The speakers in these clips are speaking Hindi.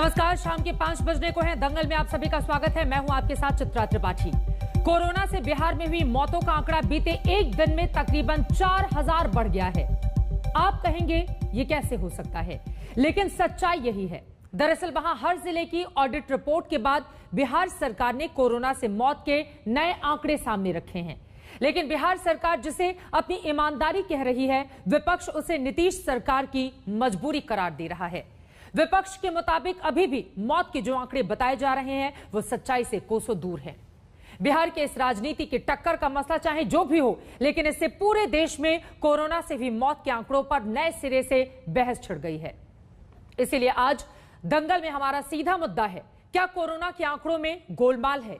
नमस्कार, शाम के 5 बजने को है। दंगल में आप सभी का स्वागत है। मैं हूं आपके साथ चित्रा त्रिपाठी। कोरोना से बिहार में हुई मौतों का आंकड़ा बीते एक दिन में तकरीबन 4000 बढ़ गया है। आप कहेंगे ये कैसे हो सकता है, लेकिन सच्चाई यही है। दरअसल वहां हर जिले की ऑडिट रिपोर्ट के बाद बिहार सरकार ने कोरोना से मौत के नए आंकड़े सामने रखे हैं। लेकिन बिहार सरकार जिसे अपनी ईमानदारी कह रही है, विपक्ष उसे नीतीश सरकार की मजबूरी करार दे रहा है। विपक्ष के मुताबिक अभी भी मौत के जो आंकड़े बताए जा रहे हैं वो सच्चाई से कोसों दूर है। बिहार के इस राजनीति की टक्कर का मसला चाहे जो भी हो, लेकिन इससे पूरे देश में कोरोना से हुई मौत के आंकड़ों पर नए सिरे से बहस छिड़ गई है। इसीलिए आज दंगल में हमारा सीधा मुद्दा है, क्या कोरोना के आंकड़ों में गोलमाल है?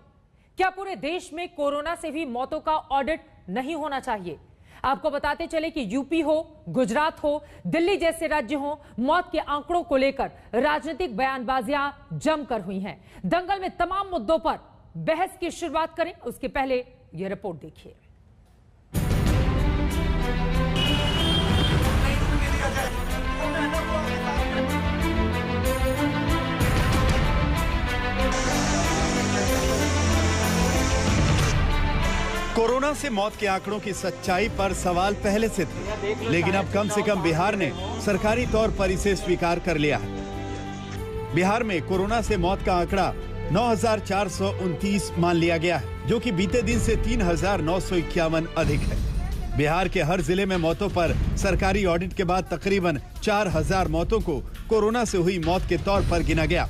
क्या पूरे देश में कोरोना से हुई मौतों का ऑडिट नहीं होना चाहिए? आपको बताते चले कि यूपी हो, गुजरात हो, दिल्ली जैसे राज्य हो, मौत के आंकड़ों को लेकर राजनीतिक बयानबाजियां जमकर हुई हैं। दंगल में तमाम मुद्दों पर बहस की शुरुआत करें, उसके पहले यह रिपोर्ट देखिए। कोरोना से मौत के आंकड़ों की सच्चाई पर सवाल पहले से थे, लेकिन अब कम से कम बिहार ने सरकारी तौर पर इसे स्वीकार कर लिया है। बिहार में कोरोना से मौत का आंकड़ा 9429 मान लिया गया है, जो कि बीते दिन से 3951 अधिक है। बिहार के हर जिले में मौतों पर सरकारी ऑडिट के बाद तकरीबन 4000 मौतों को कोरोना से हुई मौत के तौर पर गिना गया।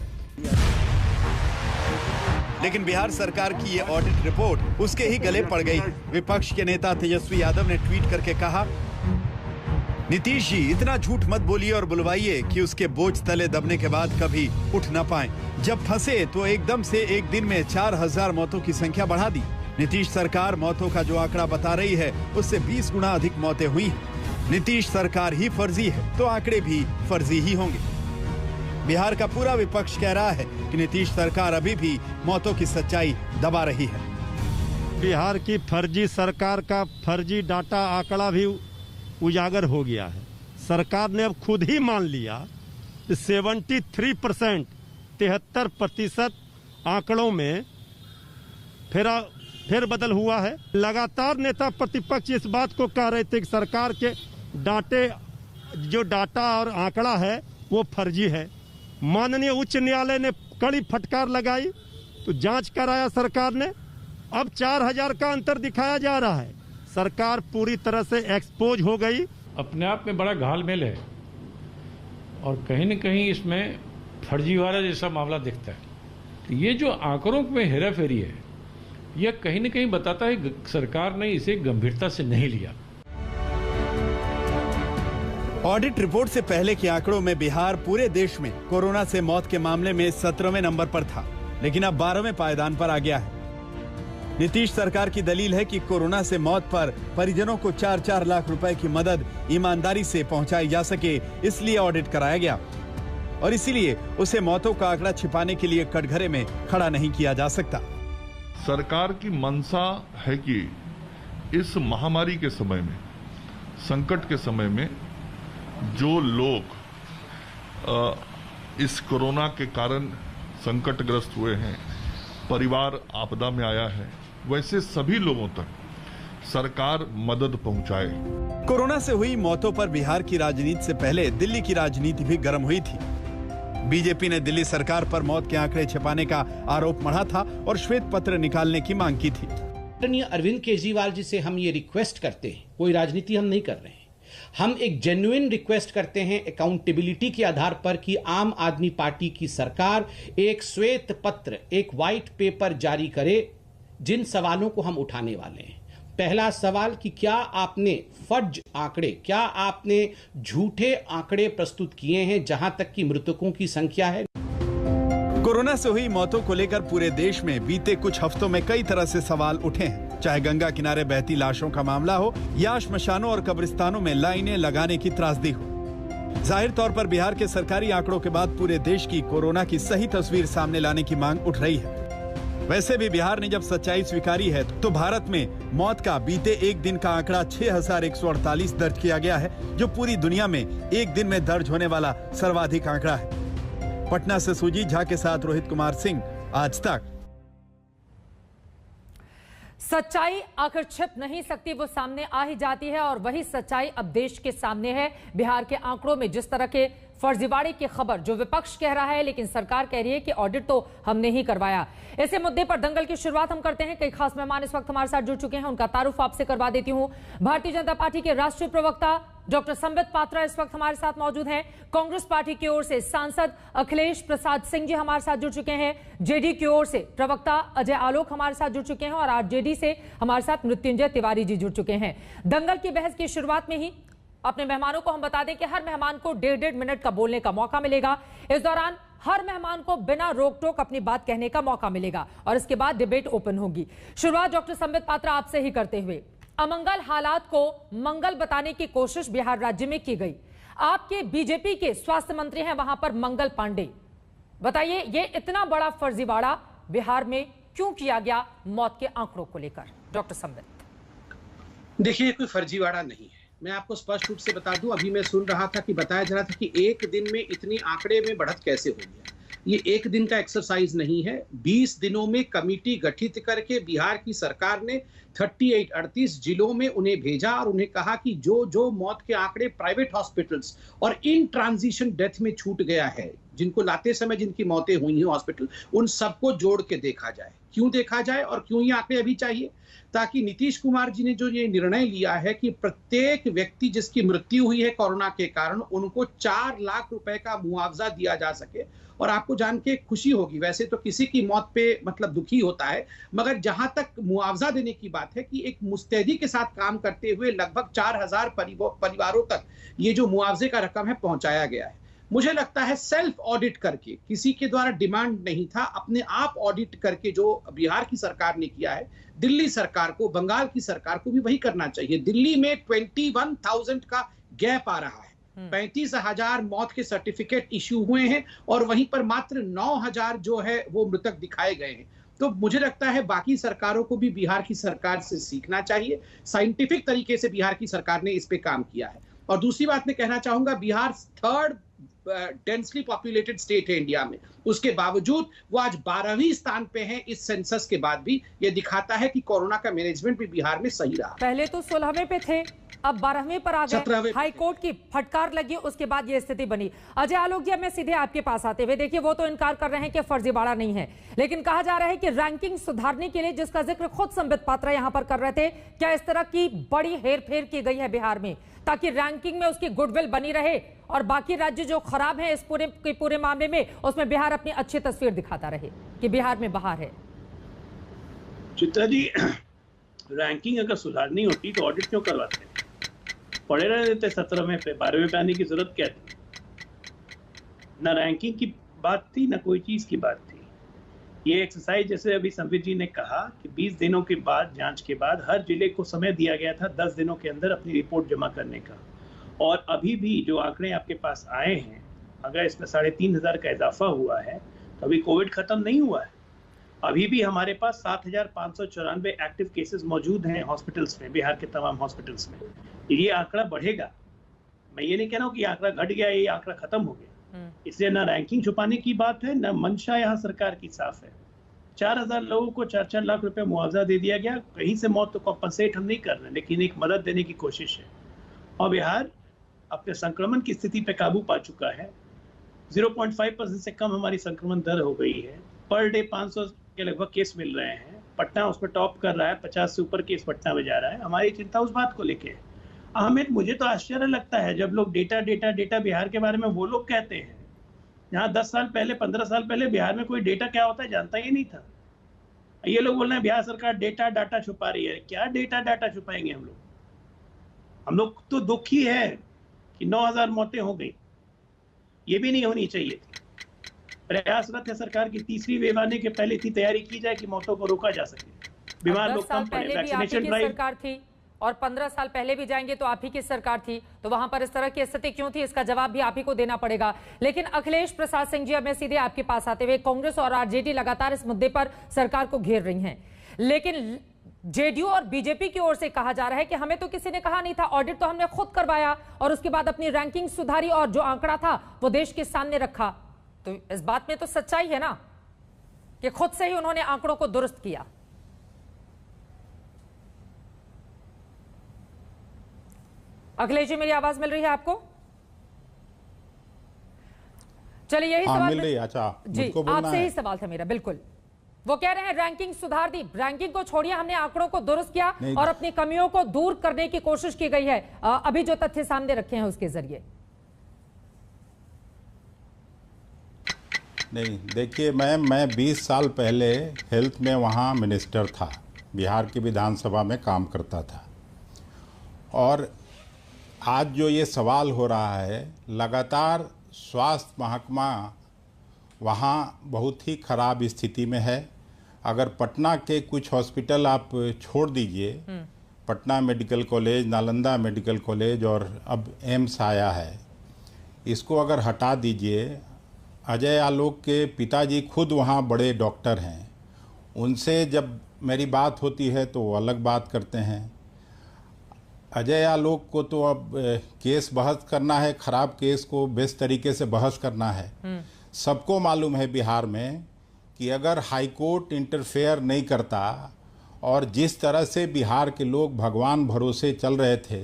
लेकिन बिहार सरकार की ये ऑडिट रिपोर्ट उसके ही गले पड़ गई। विपक्ष के नेता तेजस्वी यादव ने ट्वीट करके कहा, नीतीश जी इतना झूठ मत बोलिए और बुलवाइए कि उसके बोझ तले दबने के बाद कभी उठ न पाएं। जब फंसे तो एकदम से एक दिन में 4000 मौतों की संख्या बढ़ा दी। नीतीश सरकार मौतों का जो आंकड़ा बता रही है उससे 20 गुना अधिक मौतें हुई हैं। नीतीश सरकार ही फर्जी है तो आंकड़े भी फर्जी ही होंगे। बिहार का पूरा विपक्ष कह रहा है कि नीतीश सरकार अभी भी मौतों की सच्चाई दबा रही है। बिहार की फर्जी सरकार का फर्जी डाटा आंकड़ा भी उजागर हो गया है। सरकार ने अब खुद ही मान लिया 73%, 73% आंकड़ों में फिर बदल हुआ है। लगातार नेता प्रतिपक्ष इस बात को कह रहे थे कि सरकार के जो डाटा और आंकड़ा है वो फर्जी है। माननीय उच्च न्यायालय ने कड़ी फटकार लगाई तो जांच कराया सरकार ने। अब 4000 का अंतर दिखाया जा रहा है। सरकार पूरी तरह से एक्सपोज हो गई। अपने आप में बड़ा घालमेल है और कहीं न कहीं इसमें फर्जीवाड़ा जैसा मामला दिखता है। तो ये जो आंकड़ों में हेराफेरी है, यह कहीं न कहीं बताता है सरकार ने इसे गंभीरता से नहीं लिया। ऑडिट रिपोर्ट से पहले के आंकड़ों में बिहार पूरे देश में कोरोना से मौत के मामले में 17वें नंबर पर था, लेकिन अब 12वें पायदान पर आ गया है। नीतीश सरकार की दलील है कि कोरोना से मौत पर परिजनों को 4-4 लाख रुपए की मदद ईमानदारी से पहुंचाई जा सके, इसलिए ऑडिट कराया गया और इसीलिए उसे मौतों का आंकड़ा छिपाने के लिए कटघरे में खड़ा नहीं किया जा सकता। सरकार की मंशा है कि इस महामारी के समय में, संकट के समय में जो लोग इस कोरोना के कारण संकटग्रस्त हुए हैं, परिवार आपदा में आया है, वैसे सभी लोगों तक सरकार मदद पहुंचाए। कोरोना से हुई मौतों पर बिहार की राजनीति से पहले दिल्ली की राजनीति भी गर्म हुई थी। बीजेपी ने दिल्ली सरकार पर मौत के आंकड़े छिपाने का आरोप मढ़ा था और श्वेत पत्र निकालने की मांग की थी। अरविंद केजरीवाल जी से हम ये रिक्वेस्ट करते हैं, कोई राजनीति हम नहीं कर रहे हैं, हम एक जेन्युइन रिक्वेस्ट करते हैं अकाउंटेबिलिटी के आधार पर कि आम आदमी पार्टी की सरकार एक श्वेत पत्र, एक व्हाइट पेपर जारी करे जिन सवालों को हम उठाने वाले हैं। पहला सवाल कि क्या आपने फर्ज आंकड़े, क्या आपने झूठे आंकड़े प्रस्तुत किए हैं जहां तक कि मृतकों की संख्या है। कोरोना से हुई मौतों को लेकर पूरे देश में बीते कुछ हफ्तों में कई तरह से सवाल उठे हैं, चाहे गंगा किनारे बहती लाशों का मामला हो या श्मशानों और कब्रिस्तानों में लाइनें लगाने की त्रासदी हो। जाहिर तौर पर बिहार के सरकारी आंकड़ों के बाद पूरे देश की कोरोना की सही तस्वीर सामने लाने की मांग उठ रही है। वैसे भी बिहार ने जब सच्चाई स्वीकारी है तो भारत में मौत का बीते एक दिन का आंकड़ा 6148 दर्ज किया गया है, जो पूरी दुनिया में एक दिन में दर्ज होने वाला सर्वाधिक आंकड़ा है। पटना से सुजीत झा के साथ रोहित कुमार सिंह, आज तक। सच्चाई आखिर छिप नहीं सकती, वो सामने आ ही जाती है और वही सच्चाई अब देश के सामने है। बिहार के आंकड़ों में जिस तरह के फर्जीवाड़े की खबर जो विपक्ष कह रहा है, लेकिन सरकार कह रही है कि ऑडिट तो हमने ही करवाया। इसी मुद्दे पर दंगल की शुरुआत हम करते हैं। कई खास मेहमान इस वक्त हमारे साथ जुड़ चुके हैं, उनका तारुफ आपसे करवा देती हूं। भारतीय जनता पार्टी के राष्ट्रीय प्रवक्ता डॉक्टर संबित पात्रा इस वक्त हमारे साथ मौजूद हैं। कांग्रेस पार्टी की ओर से सांसद अखिलेश प्रसाद सिंह जी हमारे साथ जुड़ चुके हैं। जेडी की ओर से प्रवक्ता अजय आलोक हमारे साथ जुड़ चुके हैं और आरजेडी से हमारे साथ मृत्युंजय तिवारी जी जुड़ चुके हैं। दंगल की बहस की शुरुआत में ही अपने मेहमानों को हम बता दें कि हर मेहमान को 1.5 मिनट का बोलने का मौका मिलेगा। इस दौरान हर मेहमान को बिना रोक टोक अपनी बात कहने का मौका मिलेगा और इसके बाद डिबेट ओपन होगी। शुरुआत डॉक्टर संबित पात्रा आपसे ही करते हुए, अमंगल हालात को मंगल बताने की कोशिश बिहार राज्य में की गई। आपके बीजेपी के स्वास्थ्य मंत्री हैं वहां पर मंगल पांडे, बताइए ये इतना बड़ा फर्जीवाड़ा बिहार में क्यों किया गया मौत के आंकड़ों को लेकर? डॉक्टर संबित। देखिए, कोई फर्जीवाड़ा नहीं है। मैं आपको स्पष्ट रूप से बता दूं, अभी मैं सुन रहा था कि बताया जा रहा था कि एक दिन में इतनी आंकड़े में बढ़त कैसे हो गया। ये एक दिन का एक्सरसाइज नहीं है। 20 दिनों में कमेटी गठित करके बिहार की सरकार ने 38 जिलों में उन्हें भेजा और उन्हें कहा कि जो जो मौत के आंकड़े प्राइवेट हॉस्पिटल्स और इन ट्रांजिशन डेथ में छूट गया है, जिनको लाते समय जिनकी मौतें हुई हैं हॉस्पिटल, उन सबको जोड़ के देखा जाए। क्यों देखा जाए और क्यों ये आंकड़े अभी चाहिए? ताकि नीतीश कुमार जी ने जो ये निर्णय लिया है कि प्रत्येक व्यक्ति जिसकी मृत्यु हुई है कोरोना के कारण, उनको 4 लाख रुपए का मुआवजा दिया जा सके। और आपको जान के खुशी होगी, वैसे तो किसी की मौत पे मतलब दुखी होता है, मगर जहां तक मुआवजा देने की बात है कि एक मुस्तैदी के साथ काम करते हुए लगभग 4000 परिवारों तक ये जो मुआवजे का रकम है पहुंचाया गया है। मुझे लगता है सेल्फ ऑडिट करके, किसी के द्वारा डिमांड नहीं था, अपने आप ऑडिट करके जो बिहार की सरकार ने किया है, दिल्ली सरकार को, बंगाल की सरकार को भी वही करना चाहिए। दिल्ली में 21,000 का गैप आ रहा है, 35,000 मौत के सर्टिफिकेट इश्यू हुए हैं और वहीं पर मात्र 9,000 जो है वो मृतक दिखाए गए हैं। तो मुझे लगता है बाकी सरकारों को भी बिहार की सरकार से सीखना चाहिए। साइंटिफिक तरीके से बिहार की सरकार ने इस पे काम किया है। और दूसरी बात मैं कहना चाहूंगा, Bihar 3rd densely populated state है इंडिया में, उसके बावजूद वो आज 12वें स्थान पे है इस सेंसस के बाद भी। ये दिखाता है कि कोरोना का मैनेजमेंट भी बिहार में सही रहा। पहले तो 16वें पे थे, अब 12वें पर आ गए। हाई कोर्ट की फटकार लगी, उसके बाद ये स्थिति बनी। अजय आलोक जी, अब मैं सीधे आपके पास आते हुए, देखिए वो तो इनकार कर रहे हैं कि फर्जीवाड़ा नहीं है, लेकिन कहा जा रहा है कि रैंकिंग सुधारने के लिए, जिसका जिक्र खुद संबित पात्रा यहां पर कर रहे थे, क्या इस तरह की बड़ी हेरफेर की गई है बिहार में ताकि रैंकिंग में उसकी गुडविल बनी रहे और बाकी राज्य जो खराब है इस पूरे मामले में, उसमें बिहार अपनी अच्छी तस्वीर दिखाता रहे कि बिहार में बाहर है? चित्रा जी, रैंकिंग अगर सुधारनी होती तो ऑडिट क्यों करवाते? पढ़े रह देते 17वें पे, 12वें पे आने की जरूरत क्या थी? ना रैंकिंग की बात थी, ना कोई चीज की बात थी। ये एक्सरसाइज, जैसे अभी संबित जी ने कहा कि 20 दिनों के बाद, जांच के बाद, हर जिले को समय दिया गया था 10 दिनों के अंदर अपनी रिपोर्ट जमा करने का। और अभी भी जो आंकड़े आपके पास आए हैं, अगर इसमें 3,500 का इजाफा हुआ है तो अभी कोविड खत्म नहीं हुआ है। अभी भी हमारे पास 7,594 एक्टिव केसेस मौजूद हैं हॉस्पिटल्स में, बिहार के तमाम हॉस्पिटल्स में। ये आंकड़ा बढ़ेगा। मैं ये नहीं कह रहा हूँ कि आंकड़ा घट गया, ये आंकड़ा खत्म हो गया। इसलिए ना रैंकिंग छुपाने की बात है, ना मंशा यहाँ सरकार की साफ है। 4,000 लोगों को 4-4 लाख रुपए मुआवजा दे दिया गया। कहीं से मौत तो कॉम्पनसेट हम नहीं कर रहे, लेकिन एक मदद देने की कोशिश है। और बिहार अपने संक्रमण की स्थिति पे काबू पा चुका है। 0.5% से कम हमारी संक्रमण दर हो गई है। पर डे 500 के लगभग केस मिल रहे हैं। पटना उस पर टॉप कर रहा है, 50 से ऊपर केस पटना में जा रहा है। हमारी चिंता उस बात को लेके है। अहमद, मुझे तो आश्चर्य लगता है जब लोग डेटा बिहार के बारे में वो लोग कहते हैं, यहाँ 10 साल पहले, 15 साल पहले बिहार में कोई डेटा क्या होता है जानता ही नहीं था। ये लोग बोल रहे हैं बिहार सरकार डाटा छुपा रही है। क्या डाटा छुपाएंगे हम लोग? हम लोग तो दुखी है कि 9,000 मौतें हो गई। ये भी नहीं होनी चाहिए थी। प्रयासरत है सरकार की तीसरी वेव आने के पहले इतनी तैयारी की जाए कि मौतों को रोका जा सके, बीमार लोग कम पड़े। वैक्सीनेशन ड्राइव सरकार थी और 15 साल पहले भी जाएंगे तो आप ही की सरकार थी, तो वहां पर इस तरह की स्थिति क्यों थी, इसका जवाब भी आप ही को देना पड़ेगा। लेकिन अखिलेश प्रसाद सिंह जी, अब मैं सीधे आपके पास आते हुए, कांग्रेस और आरजेडी लगातार इस मुद्दे पर सरकार को घेर रही हैं, लेकिन जेडीयू और बीजेपी की ओर से कहा जा रहा है कि हमें तो किसी ने कहा नहीं था, ऑडिट तो हमने खुद करवाया और उसके बाद अपनी रैंकिंग सुधारी और जो आंकड़ा था वो देश के सामने रखा। तो इस बात में तो सच्चाई है ना कि खुद से ही उन्होंने आंकड़ों को दुरुस्त किया। अखिलेश जी, मेरी आवाज मिल रही है आपको? चलिए यही सवाल मिल रही है। अच्छा, जी, आपसे ही सवाल था मेरा। बिल्कुल, वो कह रहे हैं रैंकिंग सुधार दी। रैंकिंग को छोड़िए, हमने आंकड़ों को दुरुस्त किया और अपनी कमियों को दूर करने की कोशिश की गई है अभी जो तथ्य सामने रखे हैं उसके जरिए। नहीं, देखिए मैं 20 साल पहले हेल्थ में वहाँ मिनिस्टर था, बिहार की विधानसभा में काम करता था। और आज जो ये सवाल हो रहा है, लगातार स्वास्थ्य महकमा वहाँ बहुत ही ख़राब स्थिति में है। अगर पटना के कुछ हॉस्पिटल आप छोड़ दीजिए, Patna medical college, Nalanda medical college और अब एम्स आया है, इसको अगर हटा दीजिए, अजय आलोक के पिताजी खुद वहाँ बड़े डॉक्टर हैं, उनसे जब मेरी बात होती है तो वो अलग बात करते हैं। अजय आलोक को तो अब केस बहस करना है, खराब केस को बेस्ट तरीके से बहस करना है। सबको मालूम है बिहार में कि अगर हाई कोर्ट इंटरफेयर नहीं करता और जिस तरह से बिहार के लोग भगवान भरोसे चल रहे थे,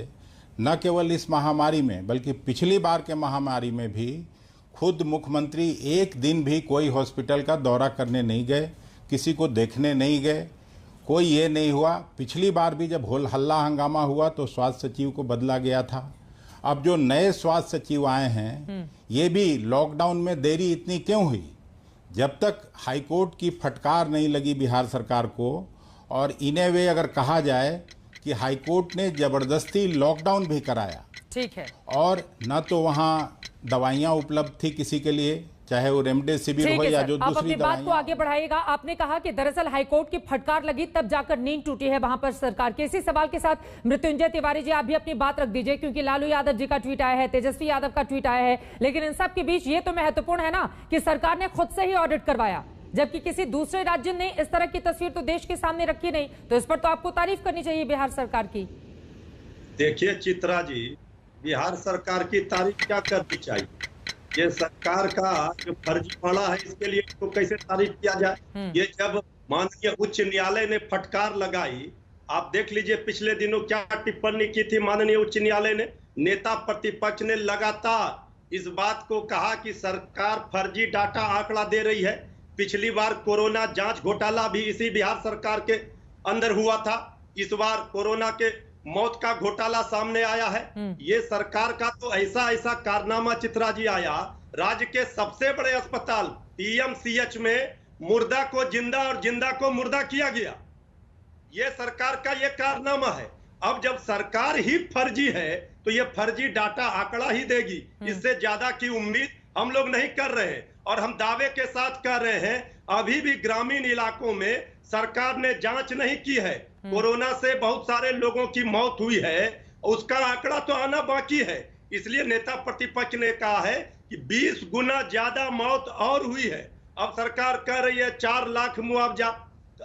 न केवल इस महामारी में बल्कि पिछली बार के महामारी में भी, खुद मुख्यमंत्री एक दिन भी कोई हॉस्पिटल का दौरा करने नहीं गए, किसी को देखने नहीं गए, कोई ये नहीं हुआ। पिछली बार भी जब हल्ला हंगामा हुआ तो स्वास्थ्य सचिव को बदला गया था। अब जो नए स्वास्थ्य सचिव आए हैं, ये भी लॉकडाउन में देरी इतनी क्यों हुई? जब तक हाईकोर्ट की फटकार नहीं लगी बिहार सरकार को, और इन्हें वे अगर कहा जाए कि हाईकोर्ट ने जबरदस्ती लॉकडाउन भी कराया, ठीक है, और न तो वहाँ दवाइयाँ उपलब्ध थी किसी के लिए, चाहे वो रेमडेसिविर हो या जो आप दूसरी अपनी बात को आगे बढ़ाइएगा। आपने कहा कि दरअसल हाईकोर्ट की फटकार लगी तब जाकर नींद टूटी है वहां पर सरकार के। इसी सवाल के साथ मृत्युंजय तिवारी जी, आप भी अपनी बात रख दीजिए, क्योंकि लालू यादव जी का ट्वीट आया है, तेजस्वी यादव का ट्वीट आया है, लेकिन इन सब के बीच ये तो महत्वपूर्ण है ना कि सरकार ने खुद से ही ऑडिट करवाया, जबकि किसी दूसरे राज्य ने इस तरह की तस्वीर तो देश के सामने रखी नहीं। तो इस पर तो आपको तारीफ करनी चाहिए बिहार सरकार की। देखिए चित्रा जी, बिहार सरकार की तारीफ क्या करनी चाहिए? ये सरकार का जो फर्जीवाड़ा है, इसके लिए तो कैसे तारीफ किया जाए? ये जब माननीय उच्च न्यायालय ने फटकार लगाई, आप देख लीजिए पिछले दिनों क्या टिप्पणी की थी माननीय उच्च न्यायालय ने। नेता प्रतिपक्ष ने लगातार इस बात को कहा कि सरकार फर्जी डाटा आंकड़ा दे रही है। पिछली बार कोरोना जांच घोटाला भी इसी बिहार सरकार के अंदर हुआ था। इस बार कोरोना के मौत का घोटाला सामने आया है। ये सरकार का तो ऐसा कारनामा चित्रा जी आया, राज्य के सबसे बड़े अस्पताल पीएमसीएच में मुर्दा को जिंदा और जिंदा को मुर्दा किया गया। ये सरकार का ये कारनामा है। अब जब सरकार ही फर्जी है तो ये फर्जी डाटा आंकड़ा ही देगी, इससे ज्यादा की उम्मीद हम लोग नहीं कर रहे हैं। और हम दावे के साथ कह रहे हैं, अभी भी ग्रामीण इलाकों में सरकार ने जांच नहीं की है। कोरोना से बहुत सारे लोगों की मौत हुई है, उसका आंकड़ा तो आना बाकी है। इसलिए नेता प्रतिपक्ष ने कहा है कि 20 गुना ज्यादा मौत और हुई है। अब सरकार कह रही है 4 लाख मुआवजा।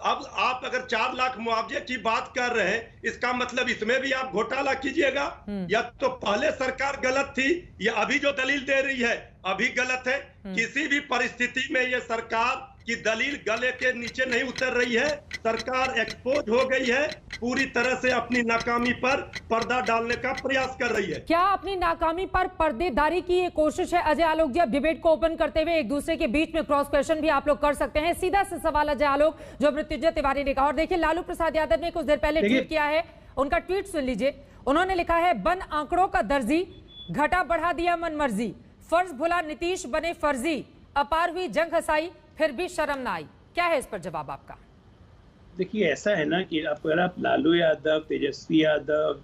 अब आप अगर 4 लाख मुआवजे की बात कर रहे हैं, इसका मतलब इसमें भी आप घोटाला कीजिएगा। या तो पहले सरकार गलत थी, या अभी जो दलील दे रही है अभी गलत है। किसी भी परिस्थिति में ये सरकार की दलील गले के नीचे नहीं उतर रही है। सरकार एक्सपोज हो गई है, पूरी तरह से अपनी नाकामी पर पर्दा डालने का प्रयास कर रही है। क्या अपनी नाकामी पर पर्देदारी की ये कोशिश है? अजय आलोक जी, अब डिबेट को ओपन करते हुए एक दूसरे के बीच में क्रॉस क्वेश्चन भी आप लोग कर सकते हैं। सीधा सा सवाल अजय आलोक, जो मृत्युंजय तिवारी ने कहा, और देखिए लालू प्रसाद यादव ने कुछ देर पहले ट्वीट किया है, उनका ट्वीट सुन लीजिए। उन्होंने लिखा है, बन आंकड़ों का दर्जी, घटा बढ़ा दिया मन मर्जी, फर्ज भुला नीतीश बने फर्जी, अपार हुई जंग हसाई फिर भी शर्म ना आई। क्या है इस पर जवाब आपका? देखिए ऐसा है ना कि अगर आप लालू यादव, तेजस्वी यादव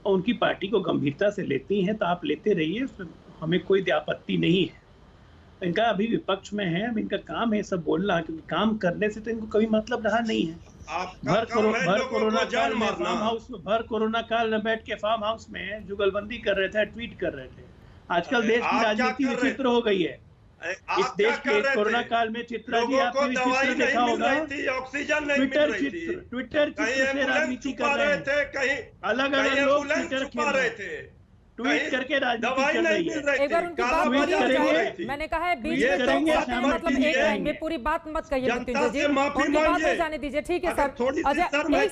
और उनकी पार्टी को गंभीरता से लेती हैं तो आप लेते रहिए, उसमें हमें कोई आपत्ति नहीं है। इनका अभी विपक्ष में है, अब इनका काम है सब बोलना, क्योंकि काम करने से तो इनको कभी मतलब रहा नहीं है। भर कोरोना काल में बैठ के फार्म हाउस में जुगलबंदी कर रहे थे, ट्वीट कर रहे थे। आजकल देश की राजनीति विचित्र हो गई है। इस देश के कोरोना काल में चित्रा जी, आपने चित्र देखा होगा, ऑक्सीजन नहीं ट्विटर चित्र से राजनीति कर रहे थे, कहीं अलग अलग लोग ट्विटर खेल रहे थे। ट्वीट करके राजनीति दवाई चल नहीं रही मिल है। रही एक बार थी, उनकी काला बात पूरी बाजार हो हो जाए। रही थी। मैंने कहा है बीच ये में करेंगे, तो सहमति मतलब एक दीजिए। लाइन में पूरी बात मत कहिए जनता मृत्युंजय जी, से माफी उनकी बात मांगिए। हो जाने दीजिए। ठीक है अगर सर, थोड़ी सी अजय शर्म है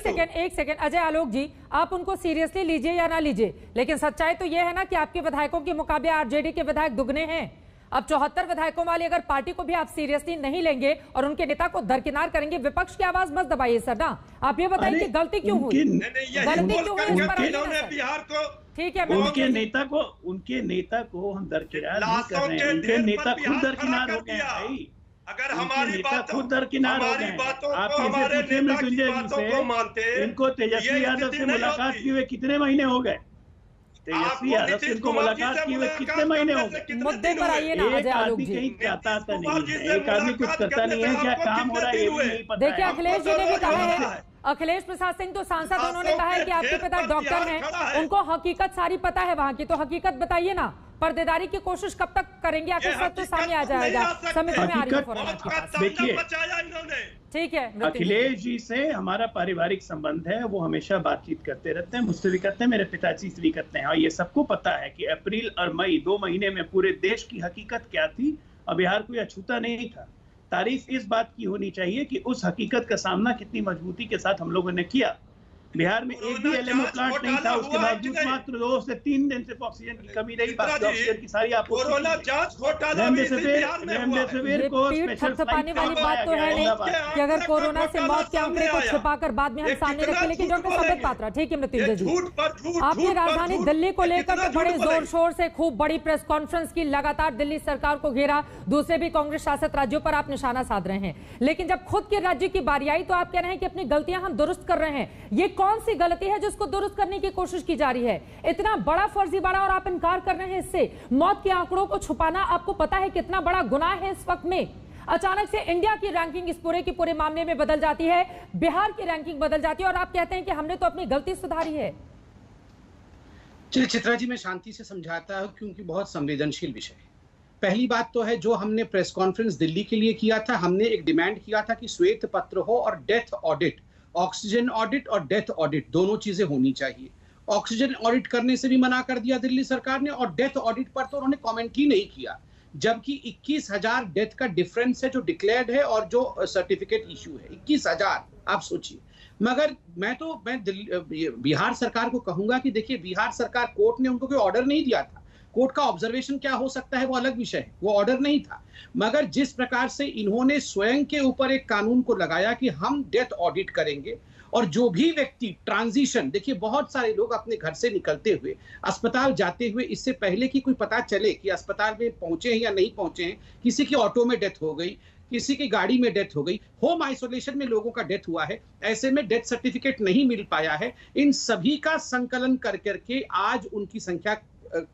एक सेकंड अजय आलोक जी, आप उनको सीरियसली लीजिए या ना लीजिए, लेकिन सच्चाई तो ये है ना कि आपके विधायकों के मुकाबले आरजेडी के विधायक दुगने हैं। अब 74 विधायकों वाली अगर पार्टी को भी आप सीरियसली नहीं लेंगे और उनके नेता को दरकिनार करेंगे, विपक्ष की आवाज मत दबाइए सर ना। आप ये बताइए कि गलती क्यों हुई, गलती क्यों हुई इस पर आइए ना सर। बिहार को ठीक है, उनके नेता को हम दरकिनार नहीं कर रहे हैं, उनके नेता खुद दरकिनार हो गए हैं भाई। अगर उनके हमारी नेता बातों खुद दरकिनार हो गए हमारी हैं। बातों आप को, इनसे हमारे पूछिए नेता की मृत्युंजय बातों जी को से, मानते, इनको तेजस्वी ये यादव स्थिति से नहीं मुलाकात होती। किए हुए कितने महीने हो गए? तेजस्वी आपको यादव से नीतीश इनको कुमार जी मुलाकात से किए हुए मुलाकात कितने महीने हो करने से गए? कितने मुद्दे दिन पर हुए? आइए ना अजय एक आलोक आदमी जी। कहीं जाता नीतीश नहीं कुमार जी है, से एक आदमी कुछ मुलाकात करता नहीं है, करने से क्या आपको काम हो रहा है ये कितने भी दिन नहीं पता देखिए है। अखिलेश जी ने भी कहा है, है। अखिलेश प्रसाद सिंह तो सांसद, उन्होंने आंखों कहा है के कि आपके ढेर पिता पर डॉक्टर बिहार खड़ा हैं, है। उनको हकीकत सारी पता है वहां की, तो हकीकत बताइए ना। पर्देदारी की कोशिश कब तक करेंगे, आखिर सब तो सामने आ जाएगा। समिति में आ रही है फौरन आपके पास। देखिए, ठीक है मृत्युंजय। अखिलेश जी से हमारा पारिवारिक संबंध है, वो हमेशा बातचीत करते रहते हैं, मुझसे भी करते हैं, मेरे पिताजी से भी करते हैं। और ये सबको पता है कि अप्रैल और मई 2 महीने में पूरे देश की हकीकत क्या थी और बिहार को यह छूता नहीं था। तारीफ इस बात की होनी चाहिए कि उस हकीकत का सामना कितनी मजबूती के साथ हम लोगों ने किया। बिहार में एक भी एलएमओ प्लांट नहीं था, उसके बावजूद मात्र 2 से 3 दिन से ऑक्सीजन की कमी रही, बाकी ऑक्सीजन की सारी आपूर्ति कोरोना जांच घोटाला भी इसी बिहार में हुआ है। रेमडेसिविर को पीठ स्पेशल थपथपाने वाली बात तो है नहीं कि अगर कोरोना से मौत के आंकड़े को छिपाकर बाद में हम सामने रखें, लेकिन डॉक्टर संबित पात्रा, ठीक है मृत्युंजय जी, आपकी राजधानी दिल्ली को लेकर तो बड़े जोर शोर से खूब बड़ी प्रेस कॉन्फ्रेंस की, लगातार दिल्ली सरकार को घेरा, दूसरे भी कांग्रेस शासित राज्यों पर आप निशाना साध रहे हैं, लेकिन जब खुद के राज्य की बारी आई तो आप कह रहे हैं कि अपनी गलतियां हम दुरुस्त कर रहे हैं। ये कौन सी गलती है जिसको दुरुस्त करने की कोशिश की जा रही है? इतना बड़ा फर्जीवाड़ा और आप इनकार कर रहे हैं इससे। मौत के आंकड़ों को छुपाना आपको पता है कितना बड़ा गुनाह है इस वक्त में। अचानक से इंडिया की रैंकिंग इस पूरे के पूरे मामले में बदल जाती है, बिहार की रैंकिंग बदल जाती है और आप कहते हैं कि हमने तो अपनी गलती सुधारी है। चलिए चित्रा जी, मैं शांति से समझाता हूं क्योंकि बहुत संवेदनशील विषय है। पहली बात तो है, जो हमने प्रेस कॉन्फ्रेंस दिल्ली के लिए किया था, हमने एक डिमांड किया था कि श्वेत पत्र हो और डेथ ऑडिट, ऑक्सीजन ऑडिट और डेथ ऑडिट दोनों चीजें होनी चाहिए। ऑक्सीजन ऑडिट करने से भी मना कर दिया दिल्ली सरकार ने, और डेथ ऑडिट पर तो उन्होंने कमेंट ही नहीं किया, जबकि 21,000 डेथ का डिफरेंस है जो डिक्लेयर्ड है और जो सर्टिफिकेट इश्यू है 21,000, आप सोचिए। मगर मैं बिहार सरकार को कहूंगा कि देखिए, बिहार सरकार, कोर्ट ने उनको कोई ऑर्डर नहीं दिया था, कोर्ट का ऑब्जर्वेशन क्या हो सकता है वो अलग विषय है, वो ऑर्डर नहीं था। मगर जिस प्रकार से इन्होंने स्वयं के ऊपर एक कानून को लगाया कि हम डेथ ऑडिट करेंगे, और जो भी व्यक्ति ट्रांजिशन, देखिए बहुत सारे लोग अपने घर से निकलते हुए अस्पताल जाते हुए, इससे पहले कि कोई पता चले कि अस्पताल में पहुंचे हैं या नहीं पहुंचे हैं, किसी की ऑटो में डेथ हो गई, किसी की गाड़ी में डेथ हो गई, होम आइसोलेशन में लोगों का डेथ हुआ है, ऐसे में डेथ सर्टिफिकेट नहीं मिल पाया है। इन सभी का संकलन कर करके आज उनकी संख्या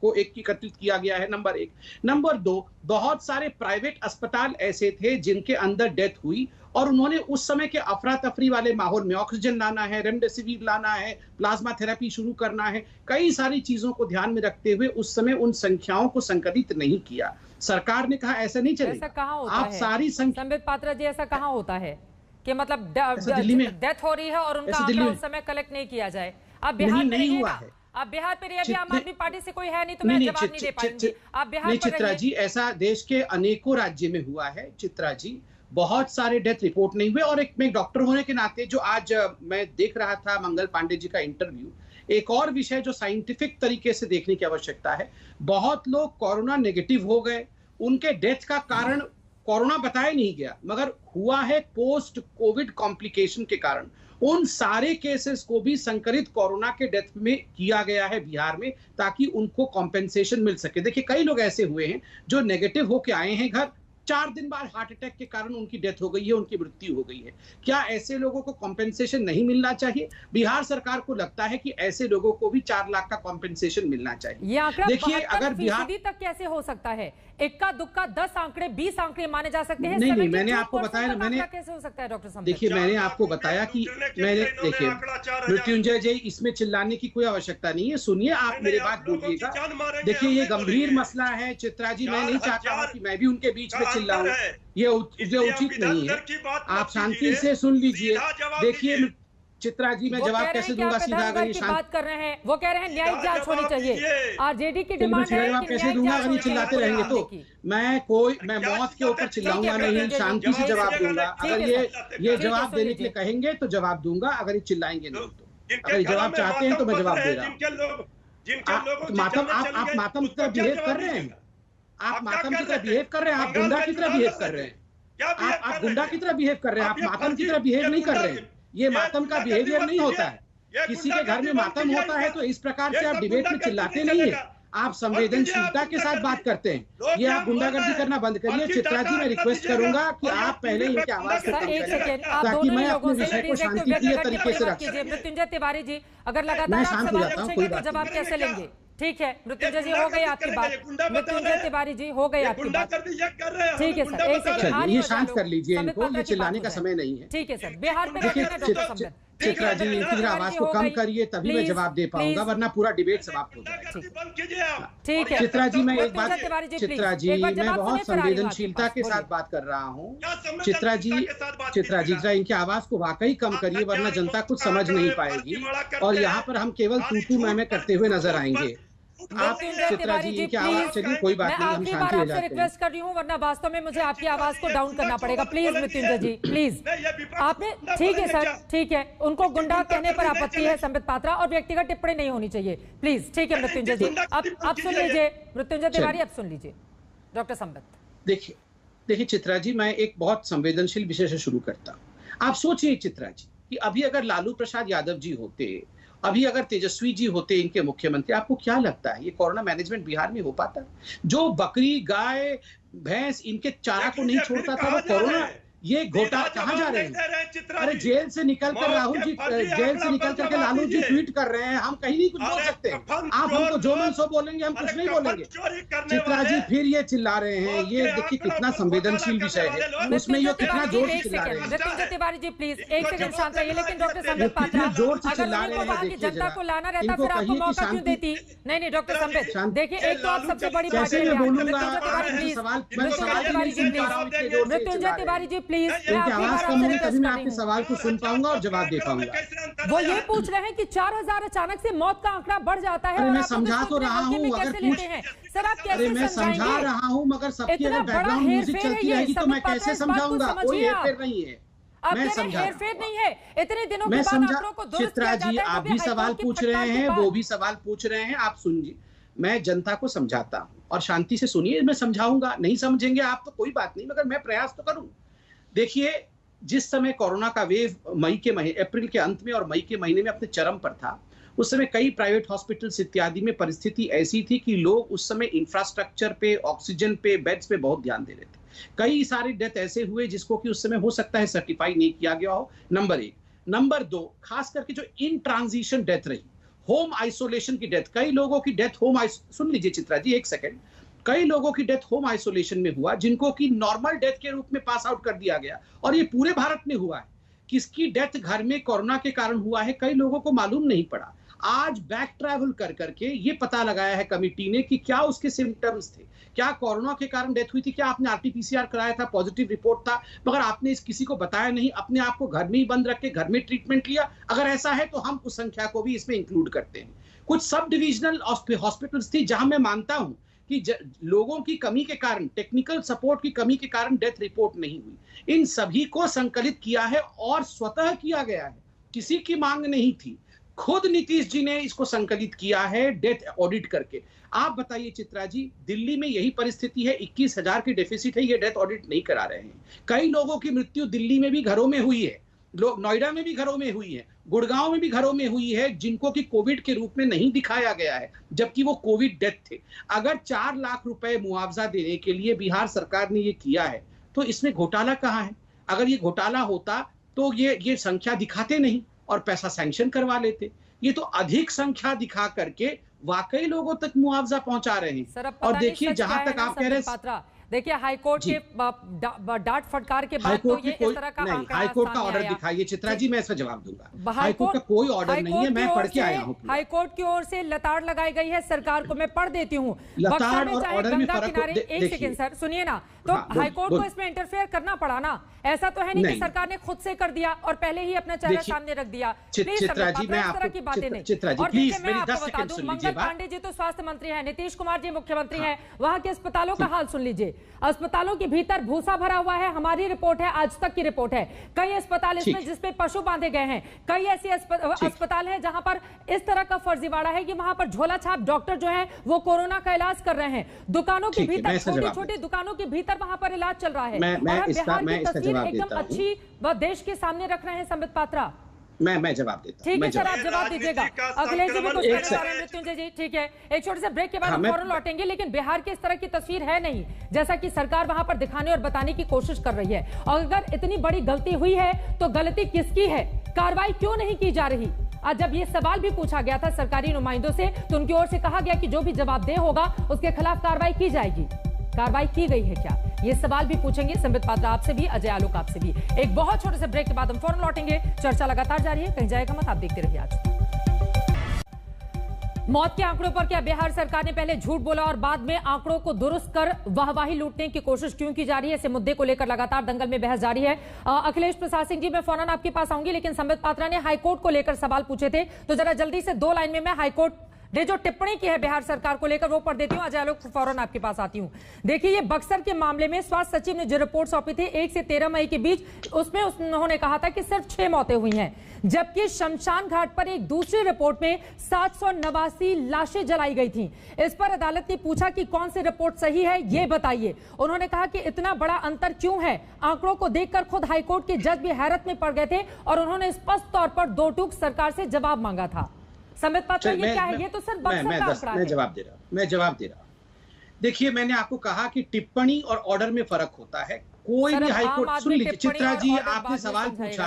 को एकत्रित किया गया है, नंबर 1। नंबर 2, बहुत सारे प्राइवेट अस्पताल ऐसे थे जिनके अंदर डेथ हुई, और उन्होंने उस समय के अफरा तफरी वाले माहौल में ऑक्सीजन लाना है, रेमडेसिविर लाना है, प्लाज्मा थेरेपी शुरू करना है, कई सारी चीजों को ध्यान में रखते हुए उस समय उन संख्याओं को संकलित नहीं किया। सरकार ने कहा ऐसा नहीं चलेगा। ऐसा कहाँ होता आप है? सारी संबित पात्रा जी, ऐसा कहाँ होता है कि मतलब दिल्ली में डेथ हो रही है और उनका आंकड़ा उस समय कलेक्ट नहीं किया जाए? आप बिहार में नहीं हुआ है। आप बिहार पे रहिए, आम आदमी पार्टी से कोई है नहीं तो मैं जवाब नहीं दे पाऊंगी। आप बिहार पर चित्रा जी, ऐसा देश के अनेकों राज्य में हुआ है चित्रा जी, बहुत सारे डेथ रिपोर्ट नहीं हुए। और एक मैं डॉक्टर होने के नाते, जो आज मैं देख रहा था मंगल पांडे जी का इंटरव्यू, एक और विषय जो साइंटिफिक तरीके से देखने की आवश्यकता है, बहुत लोग कोरोना नेगेटिव हो गए, उनके डेथ का कारण कोरोना बताया नहीं गया, मगर हुआ है पोस्ट कोविड कॉम्प्लिकेशन के कारण। उन सारे केसेस को भी संकरित कोरोना के डेथ में किया गया है बिहार में, ताकि उनको कॉम्पेंसेशन मिल सके। देखिए, कई लोग ऐसे हुए हैं जो नेगेटिव होके आए हैं घर, 4 दिन बाद हार्ट अटैक के कारण उनकी डेथ हो गई है, उनकी मृत्यु हो गई है। क्या ऐसे लोगों को कॉम्पेंसेशन नहीं मिलना चाहिए? बिहार सरकार को लगता है कि ऐसे लोगों को भी 4 लाख का कॉम्पेंसेशन मिलना चाहिए। ये आंकड़ा देखिए, अगर बिहार तक कैसे हो सकता है? इक्का दुक्का 10 आंकड़े 20 आंकड़े माने जा सकते हैं। नहीं, मैंने आपको बताया, मैंने कैसे हो सकता है डॉक्टर साहब? देखिए, मैंने आपको बताया कि मैंने, देखिए मृत्युंजय जी, इसमें चिल्लाने की कोई आवश्यकता नहीं है, सुनिए, आप मेरी बात बोलिएगा। देखिए, ये गंभीर मसला है चित्रा जी, मैं नहीं चाहता हूं कि मैं भी उनके बीच में चिल्लाऊं, ये उचित नहीं है। आप शांति से सुन लीजिए। देखिए चित्रा जी, मैं जवाब कैसे दूंगा सीधा अगर ये बात कर रहे हैं? वो कह रहे हैं न्यायिक जांच होनी चाहिए। आरजेडी की डिमांड है जवाब कैसे दूंगा अगर ये चिल्लाते रहेंगे तो? मैं मौत के ऊपर चिल्लाऊंगा नहीं, शांति से जवाब दूंगा। अगर ये जवाब देने के लिए कहेंगे तो जवाब दूंगा, अगर ये चिल्लाएंगे नहीं तो। अगर ये जवाब चाहते हैं तो मैं जवाब दे रहा हूँ। मातम, आप मातम की तरह बिहेव कर रहे हैं, आप मातम की तरह बिहेव कर रहे हैं, आप गुंडा की तरह बिहेव कर रहे हैं, आप गुंडा की तरह बिहेव कर रहे हैं, आप मातम की तरह बिहेव नहीं कर रहे हैं। ये मातम का बिहेवियर नहीं होता है। किसी के घर में मातम होता है तो इस प्रकार से आप डिबेट में चिल्लाते नहीं है, आप संवेदनशीलता के साथ बात करते हैं। ये आप गुंडागर्दी करना बंद करिए। चित्रा जी, मैं रिक्वेस्ट करूंगा कि आप पहले इनके आवाज को कम करें ताकि मैं अपने विषय को शांतिप्रिय तरीके से रख सकूं। मृत्युंजय तिवारी जी, अगर लगातार आप सवाल पूछेंगे तो जवाब कैसे लेंगे? ठीक है मृत्युंजय जी, हो गई आपकी बात। मृत्युंजय तिवारी जी, हो गई आपकी बात। ठीक है सर, एक सेकंड, ये शांत कर लीजिए इनको, ये चिल्लाने का समय नहीं है। ठीक है सर, बिहार में डॉक्टर चित्रा जी, इनकी आवाज को कम करिए तभी मैं जवाब दे पाऊंगा, वरना पूरा डिबेट समाप्त हो जाएगा। ठीक है चित्रा जी, मैं एक बात, चित्रा जी, मैं बहुत संवेदनशीलता के साथ बात कर रहा हूँ। चित्रा जी, इनकी आवाज को वाकई कम करिए, वरना जनता कुछ समझ नहीं पाएगी और यहाँ पर हम केवल तू मैं करते हुए नजर आएंगे। आप चित्रा जी, इनकी आवाज, चलिए कोई बात नहीं, हम शांति हो जाते हैं। रिक्वेस्ट कर रही हूँ, वरना वास्तव में मुझे आपकी आवाज को डाउन करना पड़ेगा। Please Mrityunjay ji, please. आपने, ठीक है सर, ठीक है, उनको गुंडा कहने पर आपत्ति है संबित पात्रा, और व्यक्तिगत टिप्पणी नहीं होनी चाहिए, प्लीज। ठीक है मृत्युंजय जी, अब सुन लीजिए। मृत्युंजय तिवारी, अब सुन लीजिए डॉक्टर संबित। देखिए चित्रा जी, मैं एक बहुत संवेदनशील विषय से शुरू करता हूँ। आप सोचिए चित्रा जी कि अभी अगर लालू प्रसाद यादव जी होते, अभी अगर तेजस्वी जी होते इनके मुख्यमंत्री, आपको क्या लगता है ये कोरोना मैनेजमेंट बिहार में हो पाता? जो बकरी, गाय, भैंस इनके चारा को नहीं छोड़ता था वो कोरोना, ये घोटाला कहाँ जा रहे हैं? अरे जेल से निकलकर राहुल जी, जेल से निकल करके लालू जी ट्वीट कर रहे हैं, हम कहीं नहीं कुछ बोल सकते। आप हमको जो मन सो बोलेंगे, हम कुछ नहीं बोलेंगे। चित्रा जी फिर ये चिल्ला रहे हैं, ये देखिए कितना संवेदनशील विषय है, उसमें ये कितना जोर से चिल्ला रहे हैं। मृत्युंजय तिवारी जी प्लीज एक सेकंड शांत रहिए। लेकिन डॉक्टर संबित पात्रा, जोर से चिल्ला रहे हैं, जनता को लाना रहता फिर आपको मौका क्यों देती? नहीं डॉक्टर संबित, देखिए एक तो आप सबसे बड़ी बात है। मृत्युंजय तिवारी जी प्लीज, तभी मैं आपके सवाल को सुन पाऊंगा और जवाब दे पाऊंगा। वो ये पूछ रहे हैं कि 4000 अचानक से मौत का आंकड़ा बढ़ जाता है। मैं समझा तो रहा हूँ, अगर सर आप कैसे मैं समझा रहा हूँ, मगर सबकी अगर बैकग्राउंड म्यूजिक चलती रहेगी तो मैं कैसे समझाऊंगा? कोई हेरफेर नहीं है, मैं समझा, हेरफेर नहीं है। इतने दिनों मैं के बाद आंकड़ों को दुरुस्त चित्रा जी, आप भी सवाल पूछ रहे हैं, वो भी सवाल पूछ रहे हैं, आप सुनिए। मैं जनता को समझाता हूँ और शांति से सुनिए, मैं समझाऊंगा। नहीं समझेंगे आप तो कोई बात नहीं, मगर मैं प्रयास तो करूँ। देखिए, जिस समय कोरोना का वेव अप्रैल के अंत में और मई के महीने में अपने चरम पर था, उस समय कई प्राइवेट हॉस्पिटल्स इत्यादि में परिस्थिति ऐसी थी कि लोग उस समय इंफ्रास्ट्रक्चर पे, ऑक्सीजन पे, बेड्स पे बहुत ध्यान दे रहे थे। कई सारे डेथ ऐसे हुए जिसको कि उस समय हो सकता है सर्टिफाई नहीं किया गया हो, नंबर 1। नंबर 2, खास करके जो इन ट्रांजिशन डेथ रही, होम आइसोलेशन की डेथ, कई लोगों की डेथ सुन लीजिए चित्रा जी एक सेकेंड, कई लोगों की डेथ होम आइसोलेशन में हुआ, जिनको कि नॉर्मल डेथ के रूप में पास आउट कर दिया गया, और ये पूरे भारत में हुआ है। किसकी डेथ घर में कोरोना के कारण हुआ है, कई लोगों को मालूम नहीं पड़ा। आज बैक ट्रैवल कर करके ये पता लगाया है कमिटी ने कि क्या उसके सिम्टम्स थे, क्या कोरोना के कारण डेथ हुई थी, क्या आपने RT-PCR कराया था, पॉजिटिव रिपोर्ट था, मगर आपने किसी को बताया नहीं, अपने आप को घर में ही बंद रख के घर में ट्रीटमेंट लिया। अगर ऐसा है तो हम उस संख्या को भी इसमें इंक्लूड करते हैं। कुछ सब डिविजनल हॉस्पिटल्स थी जहां मैं मानता हूं कि लोगों की कमी के कारण, टेक्निकल सपोर्ट की कमी के कारण डेथ रिपोर्ट नहीं हुई। इन सभी को संकलित किया है और स्वतः किया गया है, किसी की मांग नहीं थी। खुद नीतीश जी ने इसको संकलित किया है डेथ ऑडिट करके। आप बताइए चित्रा जी, दिल्ली में यही परिस्थिति है, 21,000 की डेफिसिट है, ये डेथ ऑडिट नहीं करा रहे हैं। कई लोगों की मृत्यु दिल्ली में भी घरों में हुई है, नोएडा में भी घरों में हुई है, गुड़गांव में भी घरों में हुई है, जिनको कि कोविड के रूप में नहीं दिखाया गया है, जबकि वो कोविड डेथ थे। अगर 4 लाख रुपए मुआवजा देने के लिए बिहार सरकार ने ये किया है, तो इसमें घोटाला कहाँ है? अगर ये घोटाला होता तो ये संख्या दिखाते नहीं और पैसा सैंक्शन करवा लेते। ये तो अधिक संख्या दिखा करके वाकई लोगों तक मुआवजा पहुंचा रहे हैं। और देखिए, जहां तक आप कह रहे हैं, देखिए हाईकोर्ट के डांट फटकार के बाद तो ये इस तरह का आंकड़ा हाईकोर्ट का ऑर्डर दिखाइए चित्रा जी, मैं इसका जवाब दूंगा। हाईकोर्ट का कोई ऑर्डर नहीं है, मैं पढ़ के आया हूँ। हाईकोर्ट की ओर से लताड़ लगाई गई है सरकार को, मैं पढ़ देती हूँ। लताड़ और ऑर्डर में फर्क, एक सेकंड सर सुनिए ना, तो हाईकोर्ट को इसमें इंटरफेयर करना पड़ा ना, ऐसा तो है नहीं कि सरकार ने खुद से कर दिया और पहले ही अपना चेहरा सामने रख दिया। चित्रा जी, मैं आपको की बातें नहीं। चित्रा जी, और प्लीज मैं मेरी आपको 10 बता सेकंड दूं, सुन मंगल लीजिए बात। पांडे जी तो स्वास्थ्य मंत्री हैं, नीतीश कुमार जी मुख्यमंत्री हैं, वहां के अस्पतालों का हाल सुन लीजिए। अस्पतालों के भीतर भूसा भरा हुआ है, हमारी रिपोर्ट है, आज तक की रिपोर्ट है। कई अस्पताल इसमें जिसपे पशु बांधे गए हैं, कई ऐसे अस्पताल हैं जहां पर इस तरह का फर्जीवाड़ा है कि वहां पर झोला छाप डॉक्टर जो है वो कोरोना का इलाज कर रहे हैं। दुकानों के भीतर, छोटी छोटी दुकानों के भीतर वहां पर इलाज चल रहा है। बिहार की तस्वीर एकदम अच्छी वह देश के सामने रख रहे हैं संबित पात्रा। मैं जवाब देता हूं। ठीक है सर, आप जवाब दीजिएगा। अखिलेश जी भी कुछ कहने जा रहे हैं, मृत्युंजय जी, ठीक है, एक छोटे से ब्रेक के बाद हम फौरन लौटेंगे। लेकिन बिहार की इस तरह की तस्वीर है नहीं जैसा कि सरकार वहां पर दिखाने और बताने की कोशिश कर रही है। और अगर इतनी बड़ी गलती हुई है तो गलती किसकी है, कार्रवाई क्यों नहीं की जा रही? आज जब ये सवाल भी पूछा गया था सरकारी नुमाइंदों से तो उनकी ओर से कहा गया कि जो भी जवाबदेह होगा उसके खिलाफ कार्रवाई की जाएगी। कार्रवाई की गई है क्या, ये सवाल भी पूछेंगे संबित पात्रा आपसे भी, अजय आलोक आपसे भी। एक बहुत छोटे से ब्रेक के बाद हम फौरन लौटेंगे। चर्चा लगातार जारी है, कहीं जाएगा मत, आप देखते रहिए आज। मौत के आंकड़ों पर क्या बिहार सरकार ने पहले झूठ बोला और बाद में आंकड़ों को दुरुस्त कर वाहवाही लूटने की कोशिश क्यों की जा रही है? इस मुद्दे को लेकर लगातार दंगल में बहस जारी है। अखिलेश प्रसाद सिंह जी, मैं फौरन आपके पास आऊंगी, लेकिन संबित पात्रा ने हाईकोर्ट को लेकर सवाल पूछे थे, तो जरा जल्दी से 2 लाइन में मैं हाईकोर्ट ने जो टिप्पणी की है बिहार सरकार को लेकर वो पढ़ देती हूं। अजय आलोक, फौरन आपके पास आती हूं। देखिए, ये बक्सर के मामले में स्वास्थ्य सचिव ने जो रिपोर्ट सौंपी थी 1 से 13 मई के बीच, उसमें उन्होंने कहा था कि सिर्फ 6 मौतें हुई हैं, जबकि शमशान घाट पर एक दूसरी रिपोर्ट में 789 लाशें जलाई गई थी। इस पर अदालत ने पूछा कि कौन सी रिपोर्ट सही है, ये बताइए। उन्होंने कहा कि इतना बड़ा अंतर क्यों है? आंकड़ों को देखकर खुद हाईकोर्ट के जज भी हैरत में पड़ गए थे और उन्होंने स्पष्ट तौर पर 2 टूक सरकार से जवाब मांगा था। संबित पात्रा, ये क्या है? ये तो सिर्फ बक्सर का आंकड़ा है। मैं जवाब दे रहा हूं। देखिए, मैंने आपको कहा कि टिप्पणी और ऑर्डर में फर्क होता है। कोई भी हाईकोर्ट, सुन लीजिए चित्रा जी, आपने सवाल पूछा,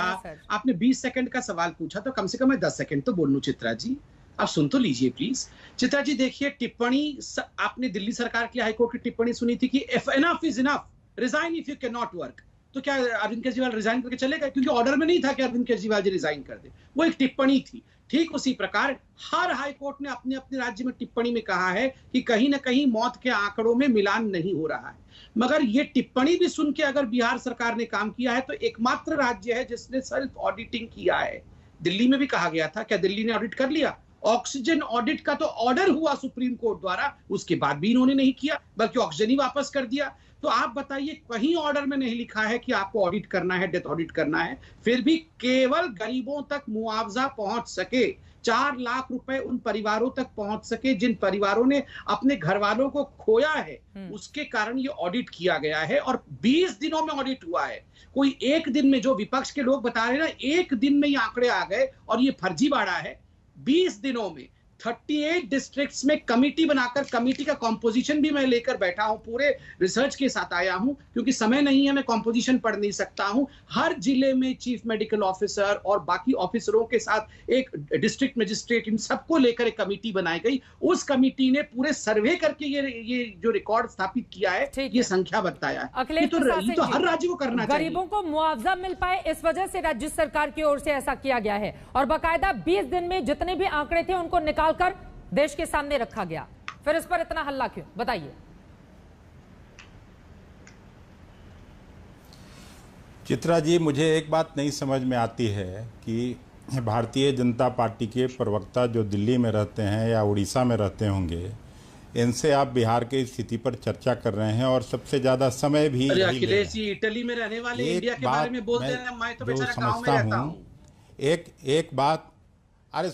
आपने 20 सेकंड का सवाल पूछा, तो कम से कम मैं 10 सेकंड तो बोल लूं। चित्रा जी, आप सुन तो लीजिए प्लीज। चित्रा जी, देखिए, टिप्पणी, आपने दिल्ली सरकार की हाईकोर्ट की टिप्पणी सुनी थी कि enough is enough, resign if you can not work. तो क्या अरविंद केजरीवाल रिजाइन करके चले गए? क्योंकि ऑर्डर में नहीं था कि अरविंद केजरीवाल जी रिजाइन कर दे, वो एक टिप्पणी थी। ठीक उसी प्रकार हर हाईकोर्ट ने अपने अपने राज्य में टिप्पणी में कहा है कि कहीं ना कहीं मौत के आंकड़ों में मिलान नहीं हो रहा है। मगर ये टिप्पणी भी सुन के अगर बिहार सरकार ने काम किया है तो एकमात्र राज्य है जिसने सेल्फ ऑडिटिंग किया है। दिल्ली में भी कहा गया था, क्या दिल्ली ने ऑडिट कर लिया? ऑक्सीजन ऑडिट का तो ऑर्डर हुआ सुप्रीम कोर्ट द्वारा, उसके बाद भी इन्होंने नहीं किया, बल्कि ऑक्सीजन ही वापस कर दिया। तो आप बताइए, कहीं ऑर्डर में नहीं लिखा है कि आपको ऑडिट करना है, डेथ ऑडिट करना है, फिर भी केवल गरीबों तक मुआवजा पहुंच सके, 4 लाख रुपए उन परिवारों तक पहुंच सके जिन परिवारों ने अपने घर वालों को खोया है, उसके कारण ये ऑडिट किया गया है। और 20 दिनों में ऑडिट हुआ है। कोई एक दिन में, जो विपक्ष के लोग बता रहे हैं ना, एक दिन में ये आंकड़े आ गए और ये फर्जीवाड़ा है। 20 दिनों में 38 डिस्ट्रिक्ट्स में कमिटी बनाकर, कमिटी का कॉम्पोजिशन भी मैं लेकर बैठा हूं, पूरे रिसर्च के साथ आया हूं, क्योंकि समय नहीं है, मैं कॉम्पोजिशन पढ़ नहीं सकता हूं। हर जिले में चीफ मेडिकल ऑफिसर और बाकी ऑफिसरों के साथ एक डिस्ट्रिक्ट मजिस्ट्रेट, इन सबको लेकर एक कमिटी बनाई गई। उस कमिटी ने पूरे सर्वे करके ये जो रिकॉर्ड स्थापित किया है, ये संख्या बताया है। अखिलेश तो हर राज्य को करना चाहिए। गरीबों को मुआवजा मिल पाए, इस वजह से राज्य सरकार की ओर से ऐसा किया गया है और बाकायदा 20 दिन में जितने भी आंकड़े थे उनको निकाल कर देश के सामने रखा गया। फिर इस पर इतना हल्ला क्यों, बताइए। चित्रा जी, मुझे एक बात नहीं समझ में आती है कि भारतीय जनता पार्टी के प्रवक्ता जो दिल्ली में रहते हैं या उड़ीसा में रहते होंगे, इनसे आप बिहार की स्थिति पर चर्चा कर रहे हैं और सबसे ज्यादा समय भी अखिलेश जी इटली में रहने वाले इंडिया के बारे में बोलते हैं। मैं तो बेचारा गांव में रहता हूं। एक बात, अरे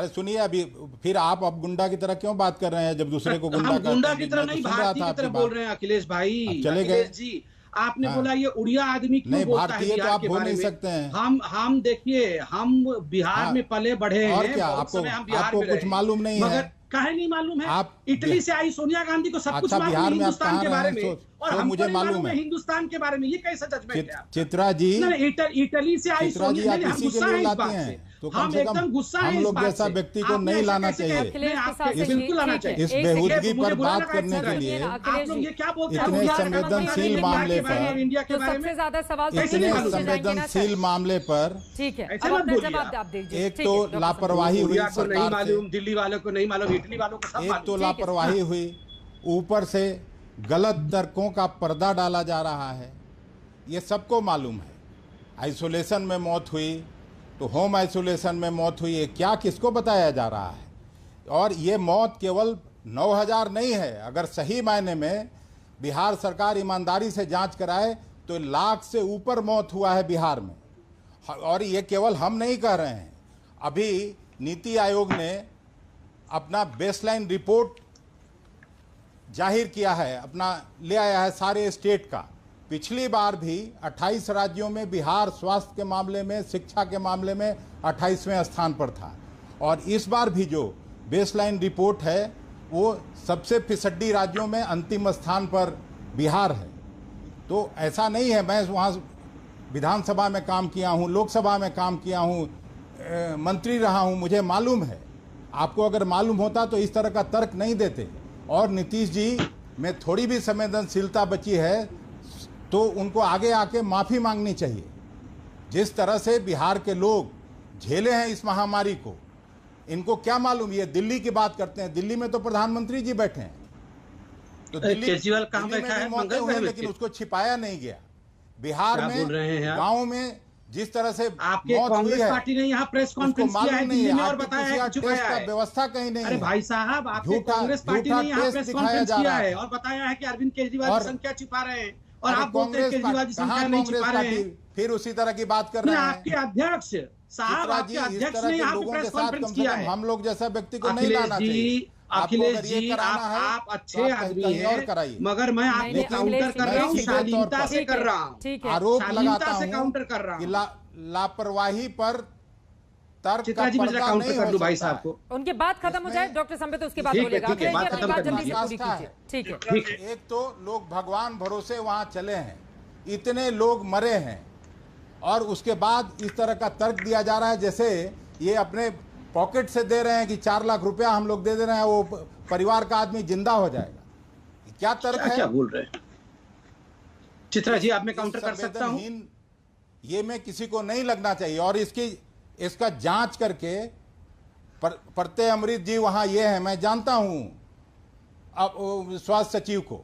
सुनिए, अभी फिर आप अब गुंडा की तरह क्यों बात कर रहे हैं? जब दूसरे को गुंडा की तरह नहीं, भारतीय की तरह बोल रहे हैं अखिलेश भाई। चले गए जी, आपने बोला ये उड़िया आदमी क्यों बोलता है? तो आप हो नहीं सकते हैं। हम देखिए, हम बिहार में पले बढ़े हैं। और क्या आपको कुछ मालूम नहीं है? काहे नहीं मालूम है? आप इटली से आई सोनिया गांधी को सब कुछ मालूम है हिंदुस्तान के बारे में, और हमको नहीं मालूम है हिंदुस्तान के बारे में। ये कैसा जजमेंट है? चित्रा जी, इटली से आई सोनिया, आप इसी के लिए लाते हैं, तो कम से कम हम लोग जैसा व्यक्ति को नहीं लाना चाहिए। बिल्कुल लाना चाहिए। इस बेहूदगी पर बात करने के लिए इतने संवेदनशील मामले पर, संवेदनशील मामले पर एक तो लापरवाही हुई सरकार से, दिल्ली वालों को नहीं मालूम, इटली वालों को सब एक तो लापरवाही हुई, ऊपर से गलत तर्कों का पर्दा डाला जा रहा है, ये सबको मालूम है। आइसोलेशन में मौत हुई तो होम आइसोलेशन में मौत हुई, ये क्या किसको बताया जा रहा है? और ये मौत केवल 9,000 नहीं है। अगर सही मायने में बिहार सरकार ईमानदारी से जांच कराए तो 1 लाख से ऊपर मौत हुआ है बिहार में। और ये केवल हम नहीं कह रहे हैं, अभी नीति आयोग ने अपना बेसलाइन रिपोर्ट जाहिर किया है, अपना ले आया है सारे स्टेट का। पिछली बार भी 28 राज्यों में बिहार स्वास्थ्य के मामले में, शिक्षा के मामले में 28वें स्थान पर था। और इस बार भी जो बेसलाइन रिपोर्ट है वो सबसे फिसड्डी राज्यों में अंतिम स्थान पर बिहार है। तो ऐसा नहीं है, मैं वहाँ विधानसभा में काम किया हूँ, लोकसभा में काम किया हूँ, मंत्री रहा हूँ, मुझे मालूम है। आपको अगर मालूम होता तो इस तरह का तर्क नहीं देते। और नीतीश जी में थोड़ी भी संवेदनशीलता बची है तो उनको आगे आके माफ़ी मांगनी चाहिए। जिस तरह से बिहार के लोग झेले हैं इस महामारी को, इनको क्या मालूम? ये दिल्ली की बात करते हैं, दिल्ली में तो प्रधानमंत्री जी बैठे हैं, तो केजरीवाल कहाँ बैठा है? मौतें हुई, लेकिन उसको छिपाया नहीं गया। बिहार में गाँव में जिस तरह से आपके कांग्रेस पार्टी ने यहाँ प्रेस कॉन्फ्रेंस किया है दिल्ली में और बताया है छुपाया है। व्यवस्था कहीं नहीं। अरे भाई साहब, आपके कांग्रेस पार्टी ने यहाँ प्रेस कॉन्फ्रेंस किया है और बताया है कि अरविंद केजरीवाल की संख्या छिपा रहे हैं, और आप बोलते हैं केजरीवाल की संख्या नहीं छिपा रहे हैं। फिर उसी तरह की बात कर रहे हैं। आपके अध्यक्ष साहब, आपके अध्यक्ष ने यहाँ प्रेस कॉन्फ्रेंस किया है। हम लोग जैसा व्यक्ति को नहीं लाना चाहिए। अखिलेश जी, आप अच्छे आदमी हैं, मगर मैं आपको काउंटर कर रहा हूँ, शालीनता से कर रहा हूँ, आरोप लगाता हूँ, काउंटर कर रहा हूँ। लापरवाही पर तर्क का पर्दा नहीं हो भाई साहब को। उनकी बात खत्म हो जाए, डॉक्टर संबित उसके बाद बोलेगा। ठीक है। एक तो लोग भगवान भरोसे वहां चले हैं, इतने लोग मरे हैं, और उसके बाद इस तरह का तर्क दिया जा रहा है जैसे ये अपने पॉकेट से दे रहे हैं कि 4 लाख रुपया हम लोग दे रहे हैं, वो परिवार का आदमी जिंदा हो जाएगा। क्या तर्क है? क्या बोल रहे हैं चित्रा जी? आप मैं काउंटर कर सकता हूं? ये मैं किसी को नहीं लगना चाहिए। और इसका जांच करके प्रत्यय अमृत जी वहां ये है, मैं जानता हूं अब स्वास्थ्य सचिव को,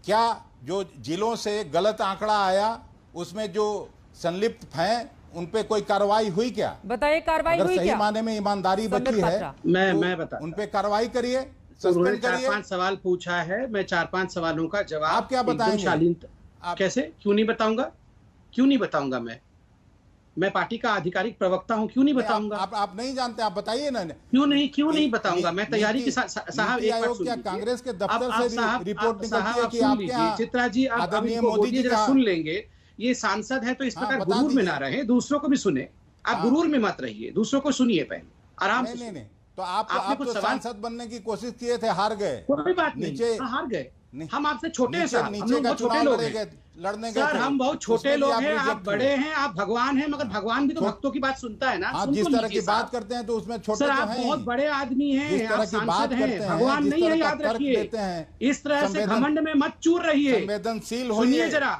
क्या जो जिलों से गलत आंकड़ा आया उसमें जो संलिप्त हैं उन पे कोई कार्रवाई हुई क्या? बताइए, कार्रवाई हुई क्या? सही माने में ईमानदारी बची है, मैं बता, उन पे कार्रवाई करिए, सस्पेंड करिए। 4-5 सवाल पूछा है, मैं 4-5 सवालों का जवाब आप क्या बताएंगे? कैसे? क्यों नहीं बताऊंगा? क्यों नहीं बताऊंगा? मैं पार्टी का आधिकारिक प्रवक्ता हूं, क्यों नहीं बताऊंगा? आप नहीं जानते, आप बताइए ना। क्यों नहीं बताऊंगा? मैं तैयारी के साथ। साहब एक बात सुनिए, कांग्रेस के दफ्तर से रिपोर्ट निकलती है कि आपके यहाँ चित्रा जी, आप मोदी जी जरा सुन लेंगे। ये सांसद है तो इस प्रकार गुरूर में ना रहे, दूसरों को भी सुने। आप गुरूर में मत रहिए, दूसरों को सुनिए पहले, आराम से। नहीं, तो आप कुछ सांसद बनने की कोशिश किए थे, हार गए। कोई बात नहीं, हार गए। हम आपसे छोटे हैं, नीचे का छोटे लोग लड़ने सर, हम बहुत छोटे लोग हैं, आप बड़े हैं, आप भगवान हैं, मगर भगवान भी तो भक्तों की बात सुनता है ना। आप जिस तरह की बात करते हैं तो उसमें छोटे सर, आप बहुत बड़े आदमी हैं, आप सांसद हैं, भगवान नहीं है, याद रखिए। इस तरह से घमंड में मत चूर रहिए, संवेदनशील सुनिए जरा।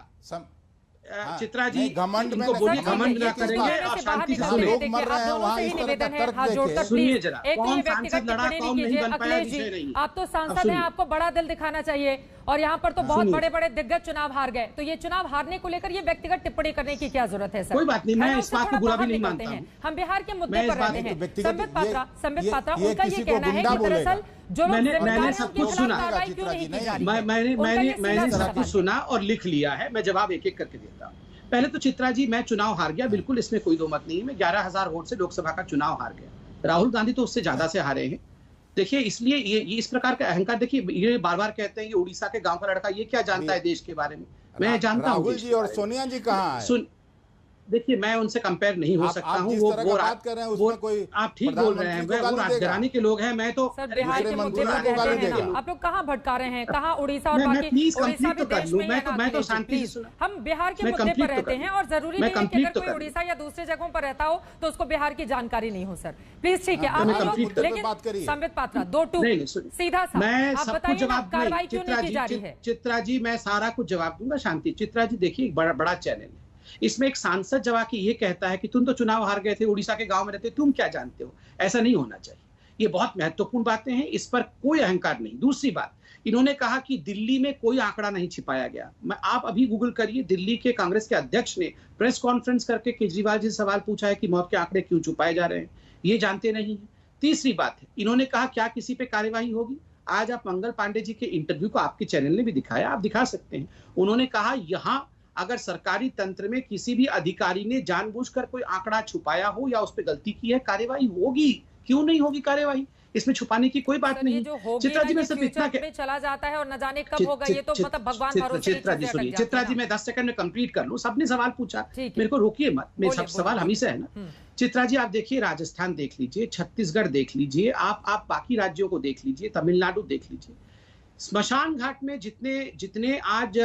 चित्रा जी, घमंड में घमंड ना करेंगे और शांति से लोग मर रहे हैं वहाँ इस तरह का तर्क देखे। सुनिए जरा, कौन सांसद लड़ा, कौन नहीं बन पाया, विषय नहीं। आप तो सांसद हैं, आपको बड़ा दिल दिखाना चाहिए, और यहाँ पर तो बहुत बड़े बड़े दिग्गज चुनाव हार गए, तो ये चुनाव हारने को लेकर ये व्यक्तिगत टिप्पणी करने की क्या जरूरत है? सर, कोई बात नहीं, मैं इस बात को बुरा भी नहीं मानता हूं। हम बिहार के मुद्दे पर रहते हैं। संबित पात्रा, उनका ये कहना है कि दरअसल जो लोग मैंने सब कुछ सुना, मैंने सब कुछ सुना और लिख लिया है। मैं जवाब एक एक करके देता हूँ। पहले तो चित्रा जी, मैं चुनाव हार गया, बिल्कुल इसमें कोई दो मत नहीं। मैं 11,000 वोट से लोकसभा का चुनाव हार गया। राहुल गांधी तो उससे ज्यादा से हारे हैं। देखिए, इसलिए ये इस प्रकार का अहंकार, देखिए ये बार बार कहते हैं कि उड़ीसा के गांव का लड़का ये क्या जानता है देश के बारे में। मैं जानता हूँ। राहुल जी और सोनिया जी कहाँ हैं? देखिए, मैं उनसे कंपेयर नहीं हो सकता हूँ। वो बात कर रहे हैं उसमें कोई, आप ठीक बोल रहे हैं, वो राजघराने के लोग हैं, मैं तो बिहार के मुद्दे पर रहते हैं ना। आप लोग कहाँ भटका रहे हैं, कहाँ उड़ीसा और बाकी उड़ीसा भी देश में है ना। मैं तो शांति से सुना। हम बिहार के मुद्दे पर रहते हैं, और जरूरी नहीं है कि अगर कोई उड़ीसा या दूसरे जगहों पर रहता हो तो उसको बिहार की जानकारी नहीं हो। सर प्लीज, ठीक है, आप लेकिन संबित पात्रा 2-2 सीधा सा आप बताइए, कार्रवाई क्यों नहीं की जा रही है? चित्रा जी, मैं सारा कुछ जवाब दूंगा। शांति। चित्रा जी, देखिए, बड़ा चैनल है, इसमें एक सांसद जवाब ये कहता है कि तुम तो चुनाव हार गए थे, उड़ीसा के गांव में रहते, तुम क्या जानते हो? ऐसा नहीं होना चाहिए। ये बहुत महत्वपूर्ण बातें हैं, इस पर कोई अहंकार नहीं। दूसरी बात, इन्होंने कहा कि दिल्ली में कोई आंकड़ा नहीं छिपाया गया। आप अभी गूगल करिए, दिल्ली के कांग्रेस के अध्यक्ष ने प्रेस कॉन्फ्रेंस करके केजरीवाल जी से सवाल पूछा है कि मौत के आंकड़े क्यों छुपाए जा रहे हैं, ये जानते नहीं है। तीसरी बात है, इन्होंने कहा क्या किसी पे कार्यवाही होगी? आज आप मंगल पांडे जी के इंटरव्यू को आपके चैनल ने भी दिखाया, आप दिखा सकते हैं। उन्होंने कहा यहां अगर सरकारी तंत्र में किसी भी अधिकारी ने जानबूझकर कोई आंकड़ा छुपाया हो या उस पर गलती की है, कार्यवाही होगी। क्यों नहीं होगी कार्यवाही? इसमें छुपाने की कोई बात नहीं। चित्रा जी, मैं सिर्फ इतना चला जाता है और न जाने कब होगा, ये तो मतलब भगवान भरोसे। चित्रा जी सुनिए, चित्रा जी मैं 10 सेकंड में कंप्लीट कर लूं। सबने सवाल पूछा, मेरे को रोकिए मत, मेरे सब सवाल हम ही से है ना। चित्रा जी आप देखिए, राजस्थान देख लीजिए, छत्तीसगढ़ देख लीजिए, आप बाकी राज्यों को देख लीजिए, तमिलनाडु देख लीजिए। स्मशान घाट में जितने आज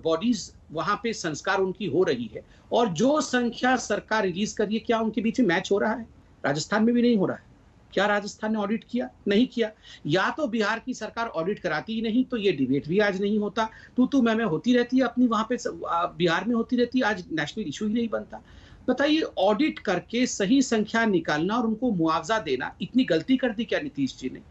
बॉडीज वहां पे संस्कार उनकी हो रही है और जो संख्या सरकार रिलीज कर रही है, क्या उनके बीच में मैच हो रहा है? राजस्थान में भी नहीं हो रहा है। क्या राजस्थान ने ऑडिट किया? नहीं किया। या तो बिहार की सरकार ऑडिट कराती ही नहीं, तो ये डिबेट भी आज नहीं होता। तू मैं होती रहती है अपनी वहां पे बिहार में होती रहती है, आज नेशनल इशू ही नहीं बनता। बताइए, ऑडिट करके सही संख्या निकालना और उनको मुआवजा देना, इतनी गलती कर दी क्या नीतीश जी ने?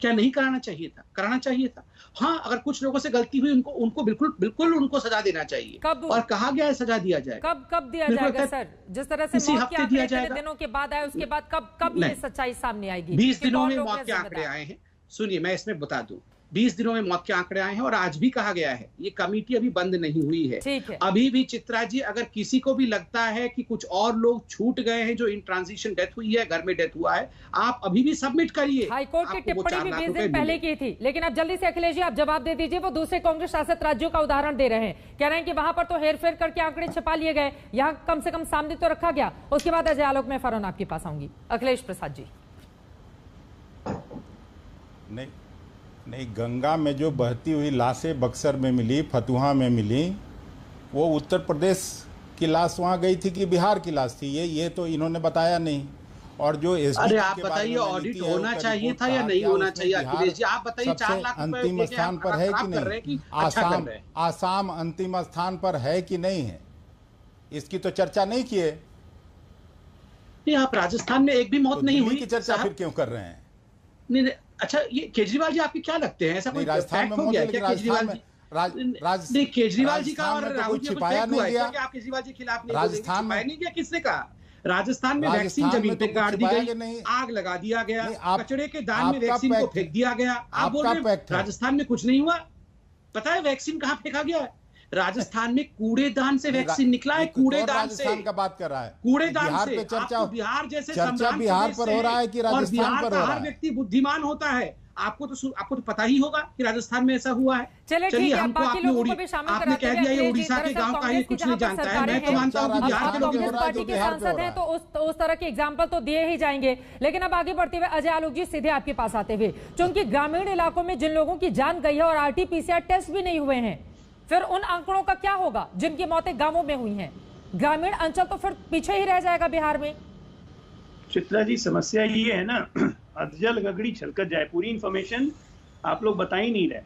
क्या नहीं कराना चाहिए था? कराना चाहिए था। हाँ, अगर कुछ लोगों से गलती हुई उनको बिल्कुल उनको सजा देना चाहिए। कब? और कहा गया है सजा दिया जाएगा। कब दिया जाएगा सर? जिस तरह से मौत के आंकड़े इतने दिनों के बाद आए, उसके बाद कब ये सच्चाई सामने आएगी? 20 दिनों में मौत के आंकड़े आए हैं। सुनिए, मैं इसमें बता दूं, 20 दिनों में मौत के आंकड़े आए हैं और आज भी कहा गया है ये कमेटी अभी बंद नहीं हुई है। अभी भी चित्रा जी, अगर किसी को भी लगता है कि कुछ और लोग छूट गए हैं जो इन ट्रांजिशन डेथ हुई है, घर में डेथ हुआ है, आप अभी भी सबमिट करिए। हाईकोर्ट की टिप्पणी भी 20 दिन पहले की थी, लेकिन अब जल्दी से अखिलेश जी आप जवाब दे दीजिए। वो दूसरे कांग्रेस शासित राज्यों का उदाहरण दे रहे हैं, कह रहे हैं कि वहां पर तो हेरफेर करके आंकड़े छिपा लिए गए, यहाँ कम से कम सामने तो रखा गया। उसके बाद अजय आलोक में फरहान आपके पास आऊंगी। अखिलेश प्रसाद जी। नहीं, गंगा में जो बहती हुई लाशें बक्सर में मिली, फतुहा में मिली, वो उत्तर प्रदेश की लाश वहाँ गई थी कि बिहार की लाश थी, ये तो इन्होंने बताया नहीं। और जो अरे आप बताइए, ऑडिट होना चाहिए था या नहीं होना चाहिए? अखिलेश जी आप बताइए, 4 लाख अंतिम स्थान पर है कि नहीं? आसाम अंतिम स्थान पर है कि नहीं है, इसकी तो चर्चा नहीं किए। आप राजस्थान में एक भी मौत नहीं हुई की चर्चा फिर क्यों कर रहे हैं? नहीं, अच्छा, ये केजरीवाल जी आपके क्या लगते हैं? ऐसा कोई फैक्ट हो गया क्या केजरीवाल जी? केजरीवाल जी का और राहुल जी छिपाया नहीं गया कि आप केजरीवाल जी के खिलाफ नहीं राजस्थान में नहीं गया? किसने कहा? राजस्थान में वैक्सीन जमीन पे गाड़ दी गई, आग लगा दिया गया, कचड़े के दान में वैक्सीन को फेंक दिया गया। आप बोल रहे हैं राजस्थान में कुछ नहीं हुआ? पता है वैक्सीन कहाँ फेंका गया है? राजस्थान में कूड़ेदान से वैक्सीन निकला है। कूड़ेदान से का बात कर रहा है, कूड़ेदान बिहार से। पे चर्चा, बिहार जैसे चर्चा बिहार पर हो रहा है कि राजस्थान पर हो रहा है? हर व्यक्ति बुद्धिमान होता है, आपको तो पता ही होगा कि राजस्थान में ऐसा हुआ है। चलिए, हमको आपने कह दिया ये उड़ीसा के गांव का ही कुछ नहीं जानता है। मैं तो मानता हूं कि बिहार के लोग कांग्रेस पार्टी के सांसद हैं तो उस तरह के एग्जाम्पल तो दिए ही जाएंगे। लेकिन अब आगे बढ़ते हुए अजय आलोक जी, सीधे आपके पास आते हुए, क्योंकि ग्रामीण इलाकों में जिन लोगों की जान गई है और RT-PCR टेस्ट भी नहीं हुए हैं, फिर उन आंकड़ों का क्या होगा जिनकी मौतें गांवों में हुई हैं? ग्रामीण अंचल तो फिर पीछे ही रह जाएगा बिहार में। चित्रा जी, समस्या ये है ना, अधजल गगड़ी छलकत जाए, पूरी इंफॉर्मेशन आप लोग बता ही नहीं रहे।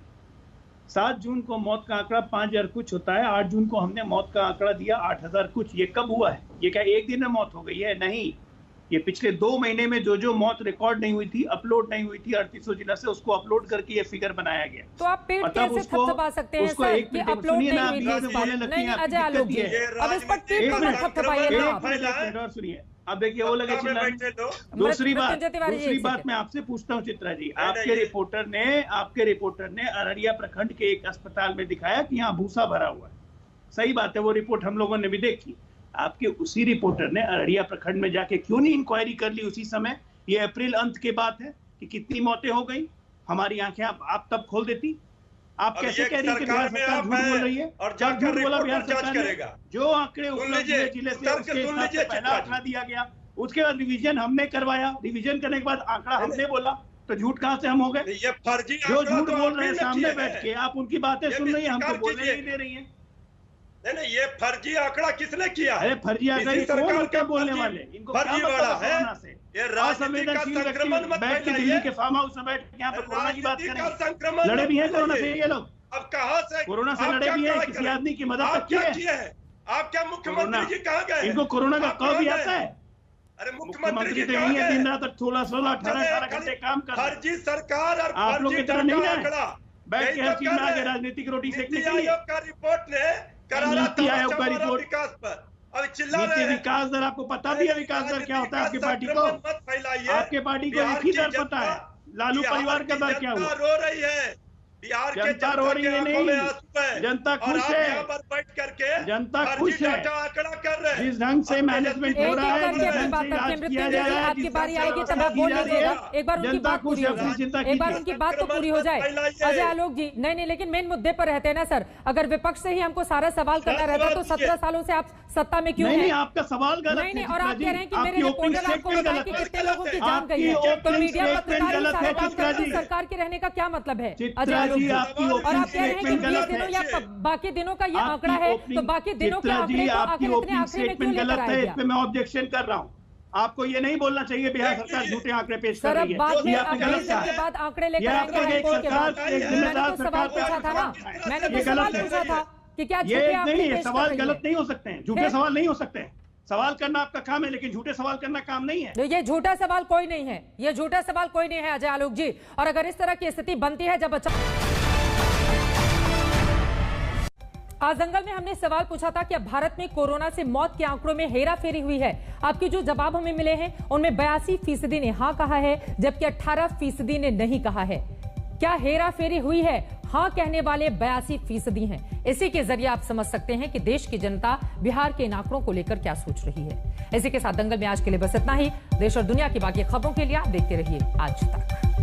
7 जून को मौत का आंकड़ा 5000 कुछ होता है, 8 जून को हमने मौत का आंकड़ा दिया 8000 कुछ। ये कब हुआ है? ये क्या एक दिन में मौत हो गई है? नहीं, ये पिछले 2 महीने में जो मौत रिकॉर्ड नहीं हुई थी, अपलोड नहीं हुई थी 3800 जिला से, उसको अपलोड करके ये फिगर बनाया गया। तो आप पेट कैसे थपथपा सकते हैं सर कि अपलोड नहीं हुई थी इस बात? नहीं अजय आलोक जी, अब इस पर पेट को मत थपथपाइए ना आप। सुनिए, अब देखिए वो लगे चिल्लाने। दूसरी बात मैं आपसे पूछता हूँ चित्रा जी, आपके रिपोर्टर ने अररिया प्रखंड के एक अस्पताल में दिखाया कि यहाँ भूसा भरा हुआ है। सही बात है, वो रिपोर्ट हम लोगों ने भी देखी। आपके उसी रिपोर्टर ने अररिया प्रखंड में जाके क्यों नहीं इंक्वायरी कर ली उसी समय? ये अप्रैल अंत के बात है कि कितनी मौतें हो गई, हमारी आंखें आप तब खोल देती। आप कैसे कह रही है कि बिहार सरकार झूठ बोल रही है? और जब झूठ बोला बिहार सरकार ने, जो आंकड़े उपलब्ध हुए जिले से उसके हिसाब से पहला आंकड़ा दिया गया, उसके बाद रिवीजन हमने करवाया, रिवीजन करने के बाद आंकड़ा हमने बोला, तो झूठ कहां से हम हो गए? ये फर्जी जो झूठ बोल रहे हैं सामने बैठ के, आप उनकी बातें सुन रही है, हमको बोलने नहीं दे रही है। नहीं, ये फर्जी आंकड़ा किसने किया है? अरे फर्जी आंकड़ा सरकार क्या बोलने वाले? इनको फर्जी वाला है ये राजनीतिक संक्रमण मत बैठ के दिल्ली के फार्म हाउस में बैठ के यहाँ पर कोरोना की बात करें। लड़े भी हैं कोरोना से ये लोग? अब कहां से कोरोना से लड़े भी हैं? किसी आदमी की मदद तक की है? आप क्या मुख्यमंत्री जी कहां गए? इनको कोरोना का कब भी आता है? अरे मुख्यमंत्री तो नहीं है, दिन रात 16-16, 18-18 घंटे काम कर रहे हैं। फर्जी सरकार और आप लोग की तरह नहीं है, आंकड़ा बैठ के हर चीज में आगे राजनीतिक रोटी सेकने नीति के लिए। आयोग का रिपोर्ट ने करारा नीति आयोग का हमारा रिपोर्ट, विकास पर अब चिल्ला रहे नीति हैं। विकास दर आपको पता भी है? विकास दर क्या होता है आपकी पार्टी को? मत फैलाइए। आपके पार्टी को एक ही दर पता है, लालू परिवार का दर क्या हुआ? रो रही है, बिहार के जनता रो रही है नहीं, जनता खुश है, यहाँ पर बैठ करके जनता खुश है। आंकड़ा कर रहे हैं। जिस ढंग से मैनेजमेंट हो रहा है, जिस ढंग से इलाज किया जा रहा है, आपकी जिस बारी ढंग से आएगी तब व्यवस्था आप बोल की जा रही लीजिएगा। है, एक बार उनकी जनता बात खुश पूरी है, हो अपनी चिंता जाए, एक बार कीजिए। उनकी बात तो पूरी हो जाए। अजय आलोक जी, नहीं, लेकिन मेन मुद्दे पर रहते हैं ना सर। अगर विपक्ष से ही हमको सारा सवाल करना रहता तो 17 सालों से आप सत्ता में क्यों नहीं, हैं? नहीं, आपका सवाल गलत है। नहीं, और आप कह रहे हैं कि मेरे आपकी ओपनिंग रिपोर्टर आपको स्टेटमेंट बताएं गलत कि है। कितने लोगों की जान गई आपकी है, तो ओपनिंग मीडिया स्टेटमेंट पत्रकार गलत है, काम चित्रा करते जी। तो सरकार के रहने का क्या मतलब है? चित्रा अजय आलोक जी, जी, आपकी और ओपनिंग आप कह रहे हैं कि स्टेटमेंट 20 गलत दिनों है। या बाकी दिनों का ये आंकड़ा है, तो बाकी दिनों के चित्रा आंकड़े जी, को आपकी आखिर इतने ओपनिंग आखिरी में क्यों स्टेटमेंट लेकर गलत आया है, गया? इस पे मैं ऑब्जेक्शन कर रहा हूँ। आपको ये नहीं बोलना चाहिए बिहार सरकार झूठे आंकड़े पेश कर सर, रही अब बाद है, में ये आप आपने गलत के कहा। बाद आंकड़े लेकर ये आएंगे आपका एक हाईकोर्ट के बाद। सरकार, एक मैंने जिम्मेदार तो सवाल सरकार पूछा था ना, मैंने तो ये सवाल गलत है। पूछा था कि क्या ये झूठे आंकड़े नहीं है, पेश कर सवाल रही है? गलत नहीं हो सकते हैं, झूठे फिर? सवाल नहीं हो सकते हैं। सवाल करना आपका काम है, लेकिन झूठे सवाल करना काम नहीं है। तो ये झूठा सवाल कोई नहीं है, ये झूठा सवाल कोई नहीं है अजय आलोक जी। और अगर इस तरह की स्थिति बनती है जब आज दंगल में हमने सवाल पूछा था कि अब भारत में कोरोना से मौत के आंकड़ों में हेराफेरी हुई है। आपके जो जवाब हमें मिले हैं उनमें 82% ने हां कहा है, जबकि 18% ने नहीं कहा है। क्या हेराफेरी हुई है? हां कहने वाले 82% हैं। इसी के जरिए आप समझ सकते हैं कि देश की जनता बिहार के इन आंकड़ों को लेकर क्या सोच रही है। इसी के साथ दंगल में आज के लिए बस इतना ही। देश और दुनिया की बाकी खबरों के लिए आप देखते रहिए आज तक।